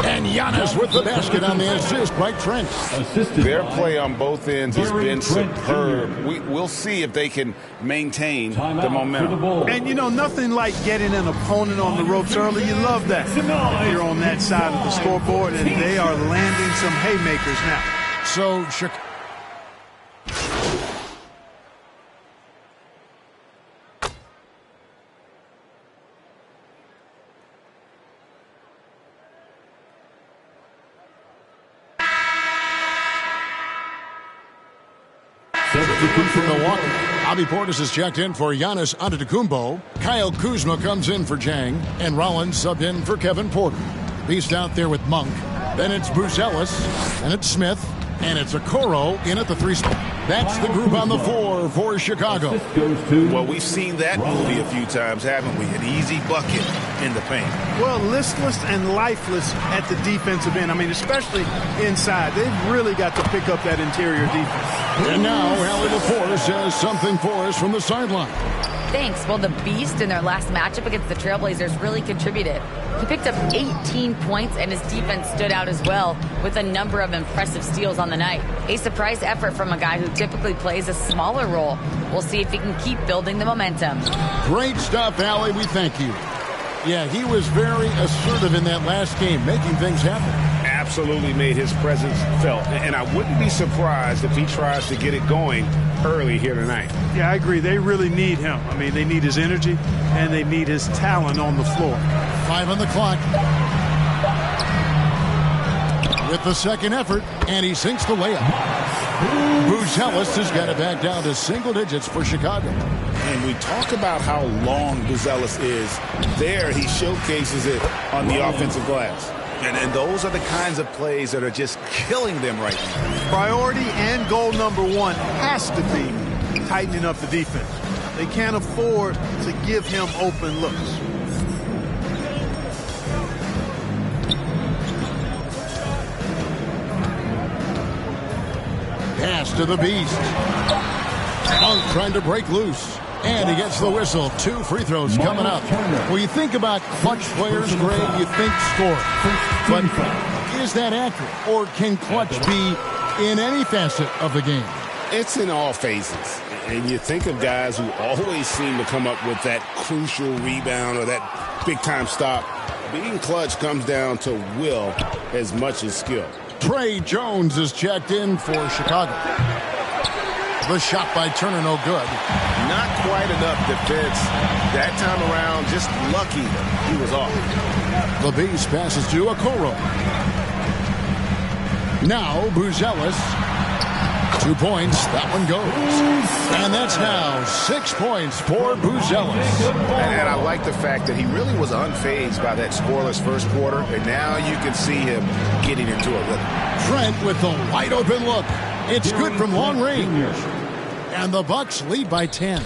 And Giannis with the basket on the assist by Trent. Their play on both ends has been superb. We'll see if they can maintain the momentum. And, you know, nothing like getting an opponent on the ropes early. You love that. You're on that side of the scoreboard, and they are landing some haymakers now. So, from Milwaukee, Bobby Portis is checked in for Giannis Antetokounmpo. Kyle Kuzma comes in for Jang, and Rollins subbed in for Kevin Porter. Beast out there with Monk. Then it's Buzelis, and it's Smith, and it's Okoro in at the 3 spot. That's the group on the 4 for Chicago. Well, we've seen that movie a few times, haven't we? An easy bucket in the paint. Well, listless and lifeless at the defensive end. I mean, especially inside. They've really got to pick up that interior defense. And now, Allie LaForce has something for us from the sideline. Thanks. Well, the Beast in their last matchup against the Trailblazers really contributed. He picked up 18 points, and his defense stood out as well with a number of impressive steals on the night. A surprise effort from a guy who typically plays a smaller role. We'll see if he can keep building the momentum. Great stuff, Allie. We thank you. Yeah, he was very assertive in that last game, making things happen. Absolutely made his presence felt. And I wouldn't be surprised if he tries to get it going early here tonight. Yeah, I agree. They really need him. I mean, they need his energy, and they need his talent on the floor. 5 on the clock. With the second effort, and he sinks the layup. Buzelis has got it back down to single digits for Chicago. And we talk about how long Buzelis is. There, he showcases it on the offensive glass. And those are the kinds of plays that are just killing them right now. Priority and goal number 1 has to be tightening up the defense. They can't afford to give him open looks. Pass to the Beast. Monk trying to break loose. And he gets the whistle. 2 free throws coming up. When you think about clutch players, Greg, you think score. But is that accurate? Or can clutch be in any facet of the game? It's in all phases. And you think of guys who always seem to come up with that crucial rebound or that big-time stop. Being clutch comes down to will as much as skill. Trey Jones is checked in for Chicago. The shot by Turner, no good. Not quite enough defense. That time around, just lucky he was off. The Beast passes to Okoro. Now Buzelis. 2 points. That one goes. And that's now 6 points for Buzelis. And I like the fact that he really was unfazed by that scoreless first quarter. And now you can see him getting into a rhythm. Trent with the wide open look. It's good from long range. And the Bucks lead by 10.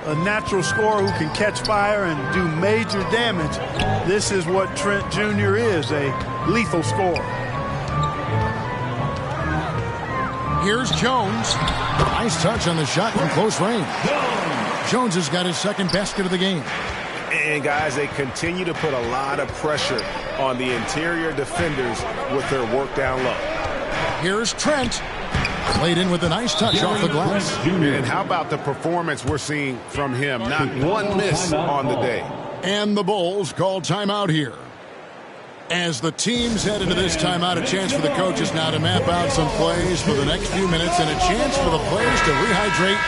A natural scorer who can catch fire and do major damage. This is what Trent Jr. is, a lethal scorer. Here's Jones. Nice touch on the shot from close range. Jones has got his second basket of the game. And, guys, they continue to put a lot of pressure on the interior defenders with their work down low. Here's Trent. Played in with a nice touch off the glass. And how about the performance we're seeing from him? Not one miss on the day. And the Bulls call timeout here. As the teams head into this timeout, a chance for the coaches now to map out some plays for the next few minutes and a chance for the players to rehydrate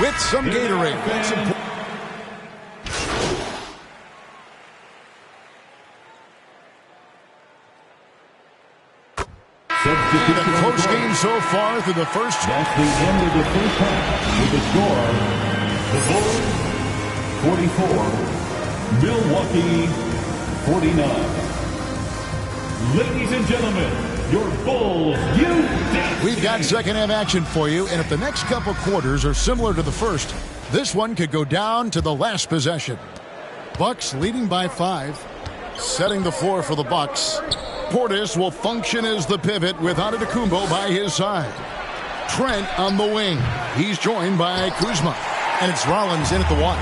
with some Gatorade. The close game so far through the first. That's the end of the first half with the score, the Bulls 44, Milwaukee 49. Ladies and gentlemen, your Bulls, We've got second half action for you, and if the next couple quarters are similar to the first, this one could go down to the last possession. Bucks leading by 5, setting the floor for the Bucks. Portis will function as the pivot with Antetokounmpo by his side. Trent on the wing. He's joined by Kuzma. And it's Rollins in at the 1.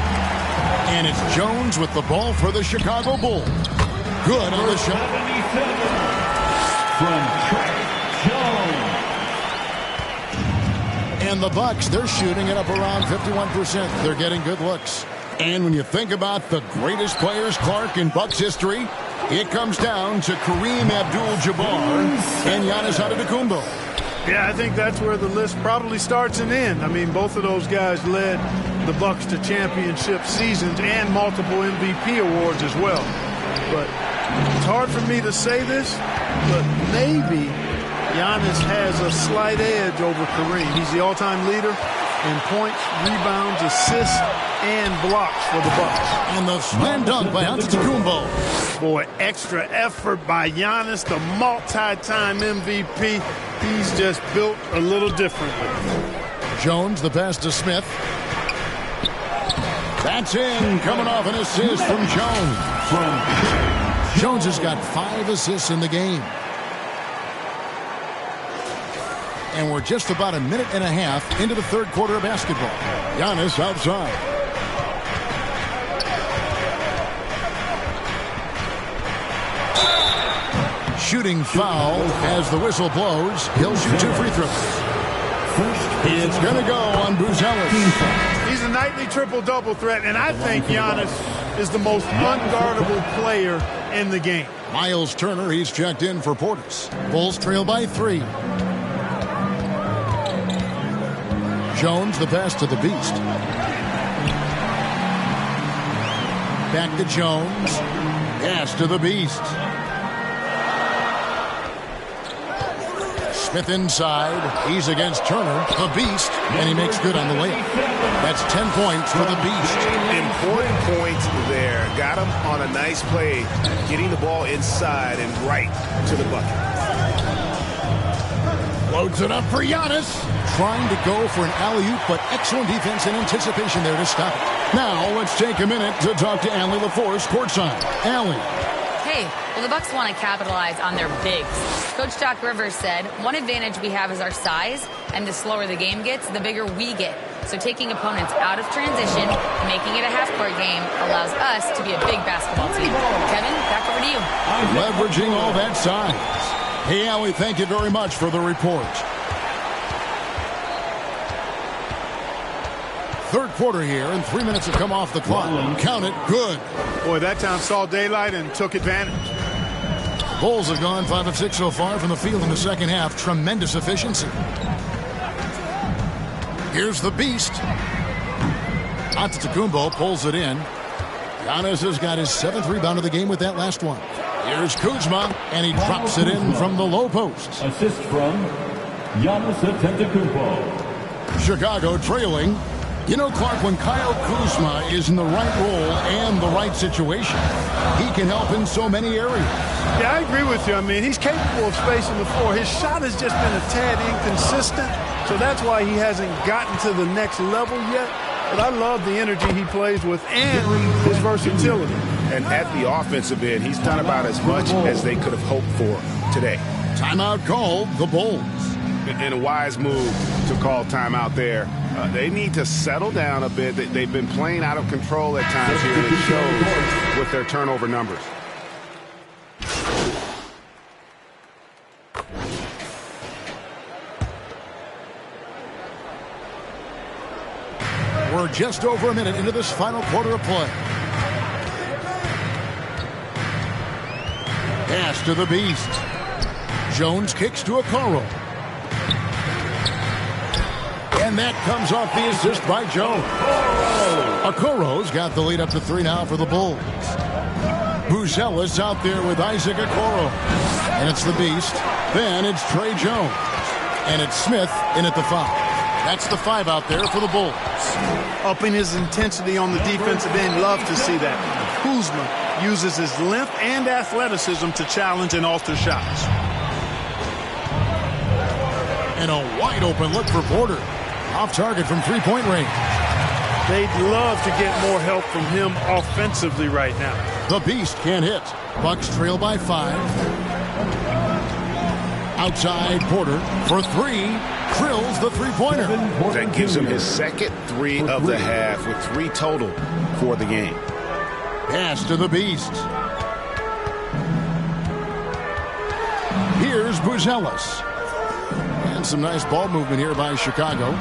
And it's Jones with the ball for the Chicago Bulls. Good on the shot. From Trey Jones. And the Bucks, they're shooting it up around 51%. They're getting good looks. And when you think about the greatest players, Clark, in Bucks history, it comes down to Kareem Abdul-Jabbar and Giannis Antetokounmpo. Yeah, I think that's where the list probably starts and ends. I mean, both of those guys led the Bucks to championship seasons and multiple MVP awards as well. But it's hard for me to say this, but maybe Giannis has a slight edge over Kareem. He's the all-time leader in points, rebounds, assists, and blocks for the Bucks. And the slam dunk by Antetokounmpo. Boy, extra effort by Giannis, the multi-time MVP. He's just built a little differently. Jones, the pass to Smith. That's in, coming off an assist from Jones. Jones has got 5 assists in the game. And we're just about a minute and a half into the third quarter of basketball. Giannis outside. Shooting foul as the whistle blows. He'll shoot 2 free throws. It's going to go on Buzelis. He's a nightly triple-double threat, and I think Giannis is the most unguardable player in the game. Miles Turner, he's checked in for Portis. Bulls trail by 3. Jones, the pass to the Beast. Back to Jones. Pass to the Beast. Smith inside. He's against Turner, the Beast, and he makes good on the layup. That's 10 points for the Beast. Important point there. Got him on a nice play, getting the ball inside and right to the bucket. Loads it up for Giannis. Trying to go for an alley-oop, but excellent defense and anticipation there to stop it. Now let's take a minute to talk to Allie LaForce courtside. Allie. Hey, well, the Bucks want to capitalize on their bigs. Coach Doc Rivers said, one advantage we have is our size, and the slower the game gets, the bigger we get. So taking opponents out of transition and making it a half-court game allows us to be a big basketball team. Kevin, back over to you. Leveraging all that size. Hey, Allie, thank you very much for the report. Third quarter here, and 3 minutes have come off the clock. Count it, good. Boy, that time saw daylight and took advantage. Bulls have gone 5 of 6 so far from the field in the second half. Tremendous efficiency. Here's the beast. Antetokounmpo pulls it in. Giannis has got his 7th rebound of the game with that last one. Here's Kuzma, and he drops it in from the low post. Assist from Giannis Antetokounmpo. Chicago trailing. You know, Clark, when Kyle Kuzma is in the right role and the right situation, he can help in so many areas. Yeah, I agree with you. I mean, he's capable of spacing the floor. His shot has just been a tad inconsistent, so that's why he hasn't gotten to the next level yet. But I love the energy he plays with and his versatility. And at the offensive end, he's done about as much as they could have hoped for today. Timeout called, the Bulls. And a wise move to call timeout there. They need to settle down a bit. They've been playing out of control at times here, and it shows with their turnover numbers. We're just over a minute into this final quarter of play. Pass to the beast. Jones kicks to Okoro. And that comes off the assist by Jones. Okoro's got the lead up to 3 now for the Bulls. Buzelis out there with Isaac Okoro. And it's the beast. Then it's Trey Jones. And it's Smith in at the 5. That's the 5 out there for the Bulls. Upping his intensity on the defensive end. Love to see that. Kuzma uses his length and athleticism to challenge and alter shots. And a wide open look for Porter. Off target from 3-point range. They'd love to get more help from him offensively right now. The beast can't hit. Bucks trail by 5. Outside Porter for 3. Drills the 3-pointer. That gives him his second 3 of the half with 3 total for the game. Pass to the beast. Here's Buzelis. And some nice ball movement here by Chicago.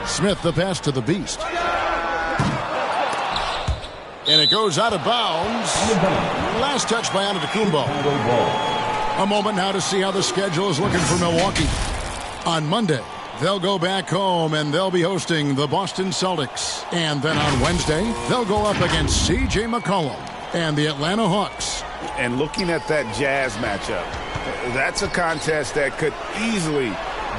Smith the pass to the beast. And it goes out of bounds. Last touch by Antetokounmpo. A moment now to see how the schedule is looking for Milwaukee. On Monday, they'll go back home and they'll be hosting the Boston Celtics. And then on Wednesday, they'll go up against C.J. McCollum and the Atlanta Hawks. And looking at that Jazz matchup, that's a contest that could easily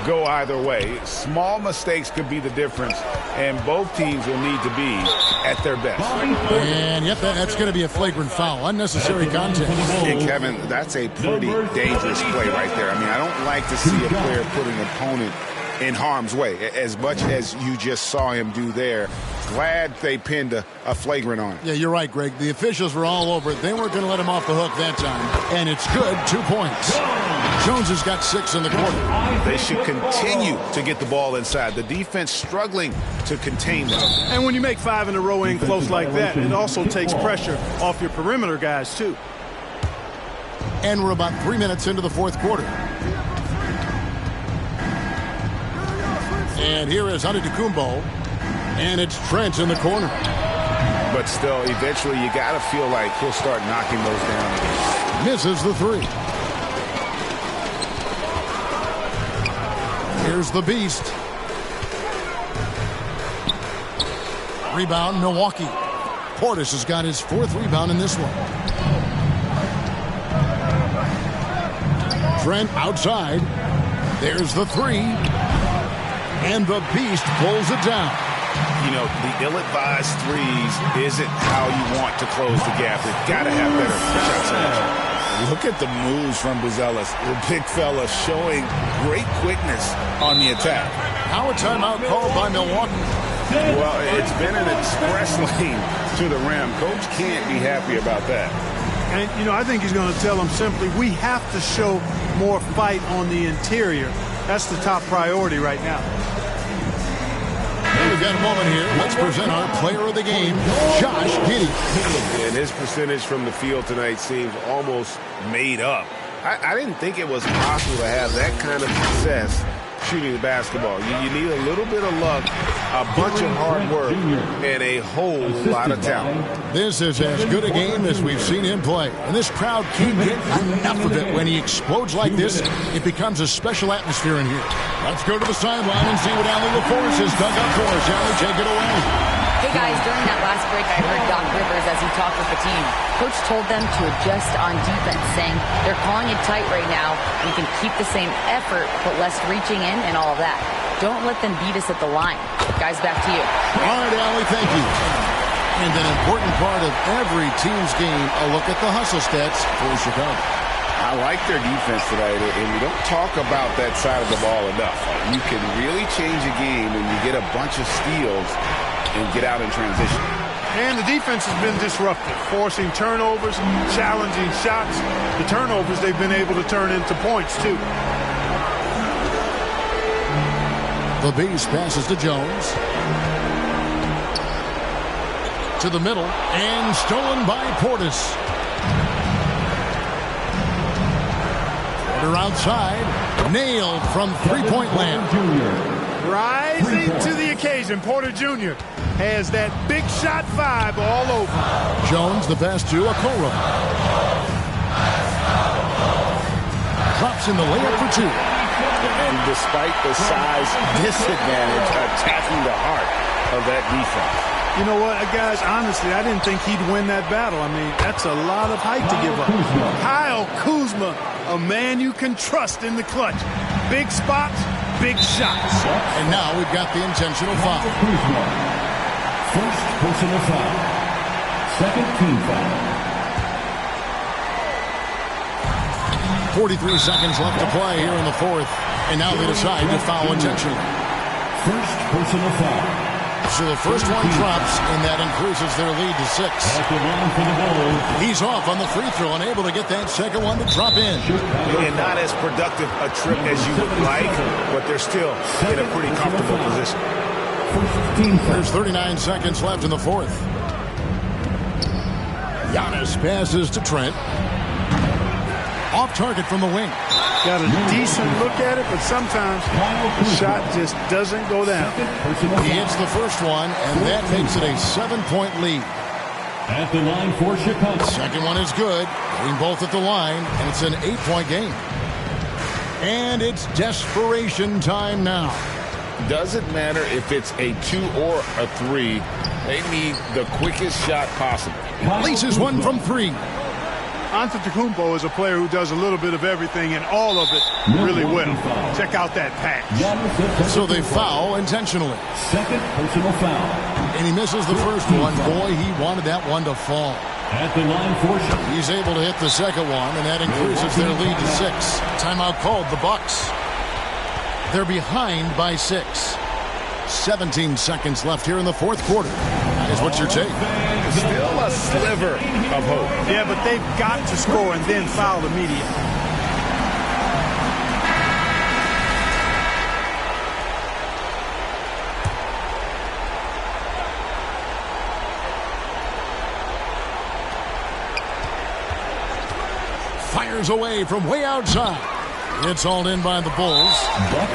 go either way. Small mistakes could be the difference, and both teams will need to be at their best. And yep, that's going to be a flagrant foul. Unnecessary contact. And Kevin, that's a pretty dangerous play right there. I mean, I don't like to see a player put an opponent in harm's way, as much as you just saw him do there. Glad they pinned a flagrant on it. Yeah, you're right, Greg. The officials were all over it. They weren't going to let him off the hook that time. And it's good. 2 points. Jones has got 6 in the quarter. They should continue to get the ball inside. The defense struggling to contain them. And when you make 5 in a row in close like that, it also takes pressure off your perimeter guys, too. And we're about 3 minutes into the fourth quarter. And here is Antetokounmpo. And it's Trent in the corner. But still, eventually, you got to feel like he'll start knocking those down. Misses the 3. Here's the beast. Rebound, Milwaukee. Portis has got his 4th rebound in this one. Trent outside. There's the 3. And the beast pulls it down. You know, the ill-advised threes isn't how you want to close the gap. They've got to have better shot selection. Look at the moves from Buzelis. The big fella showing great quickness on the attack. How a timeout called by Milwaukee. Well, it's been an express lane to the rim. Coach can't be happy about that. And, you know, I think he's going to tell them simply, we have to show more fight on the interior. That's the top priority right now. got a moment here. Let's present our player of the game, Josh Giddey. And his percentage from the field tonight seems almost made up. I didn't think it was possible to have that kind of success shooting the basketball. You need a little bit of luck, a bunch of hard work, and a whole lot of talent. This is as good a game as we've seen him play. And this crowd can't get enough of it. When he explodes like this, it becomes a special atmosphere in here. Let's go to the sideline and see what Allie LaForce has dug up for us. Allie, take it away. Hey guys, during that last break, I heard Doc Rivers as he talked with the team. Coach told them to adjust on defense, saying they're calling it tight right now. We can keep the same effort, but less reaching in and all of that. Don't let them beat us at the line. Guys, back to you. All right, Allie, thank you. And an important part of every team's game, a look at the hustle stats for Chicago. I like their defense tonight, and we don't talk about that side of the ball enough. You can really change a game when you get a bunch of steals and get out in transition. And the defense has been disruptive, forcing turnovers, challenging shots. The turnovers they've been able to turn into points, too. The base passes to Jones. To the middle, and stolen by Portis. Porter outside, nailed from three-point land. Rising to the occasion, Porter Jr. has that big shot vibe all over. Jones, the pass to Okoro. Drops in the layup for two. And despite the size disadvantage, attacking the heart of that defense. You know what, guys, honestly, I didn't think he'd win that battle. I mean, that's a lot of height to give up. Kyle Kuzma, a man you can trust in the clutch. Big spots, big shots. And now we've got the intentional foul. First personal foul. Second team foul. 43 seconds left to play here in the fourth. And now they decide to foul intentionally. First personal foul. So the first one drops, and that increases their lead to 6. At the line for the Bulls. He's off on the free throw, unable to get that second one to drop in. And not as productive a trip as you would like, but they're still in a pretty comfortable position. There's 39 seconds left in the fourth. Giannis passes to Trent. Off target from the wing. Got a decent look at it, but sometimes the shot just doesn't go down. He hits the first one, and that makes it a 7-point lead. At the line for Chicago. Second one is good. Getting both at the line, and it's an 8-point game. And it's desperation time now. Doesn't matter if it's a 2 or a 3. They need the quickest shot possible. Laces one from 3. Antetokounmpo is a player who does a little bit of everything and all of it really well. Check out that pass. So they foul intentionally. Second personal foul. And he misses the first one. Boy, he wanted that one to fall. At the line for Chicago. He's able to hit the second one, and that increases their lead to 6. Timeout called, the Bucks. They're behind by 6. 17 seconds left here in the fourth quarter. That is what's your take? Still a sliver of hope. Yeah, but they've got to score and then foul immediately. Fires away from way outside. It's hauled in by the Bulls.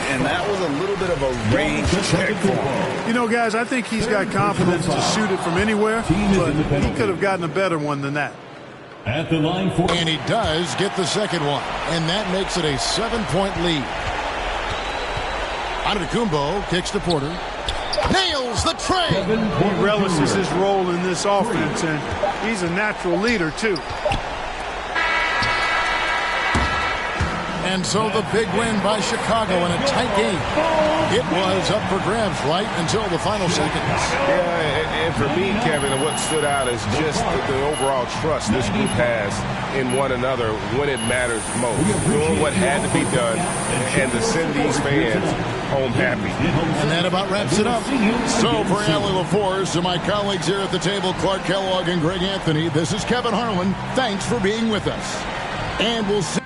And that was a little bit of a range check for him. You know, guys, I think he's got confidence to shoot it from anywhere, but he could have gotten a better one than that. At the line for... And he does get the second one, and that makes it a 7-point lead. Antetokounmpo kicks to Porter. Nails the tray! He relishes his role in this offense, and he's a natural leader, too. And so the big win by Chicago in a tight game. It was up for grabs right until the final seconds. Yeah, and for me, Kevin, what stood out is just the overall trust this group has in one another when it matters most. Doing what had to be done and to send these fans home happy. And that about wraps it up. So for Allie LaForce, to my colleagues here at the table, Clark Kellogg and Greg Anthony, this is Kevin Harlan. Thanks for being with us. And we'll see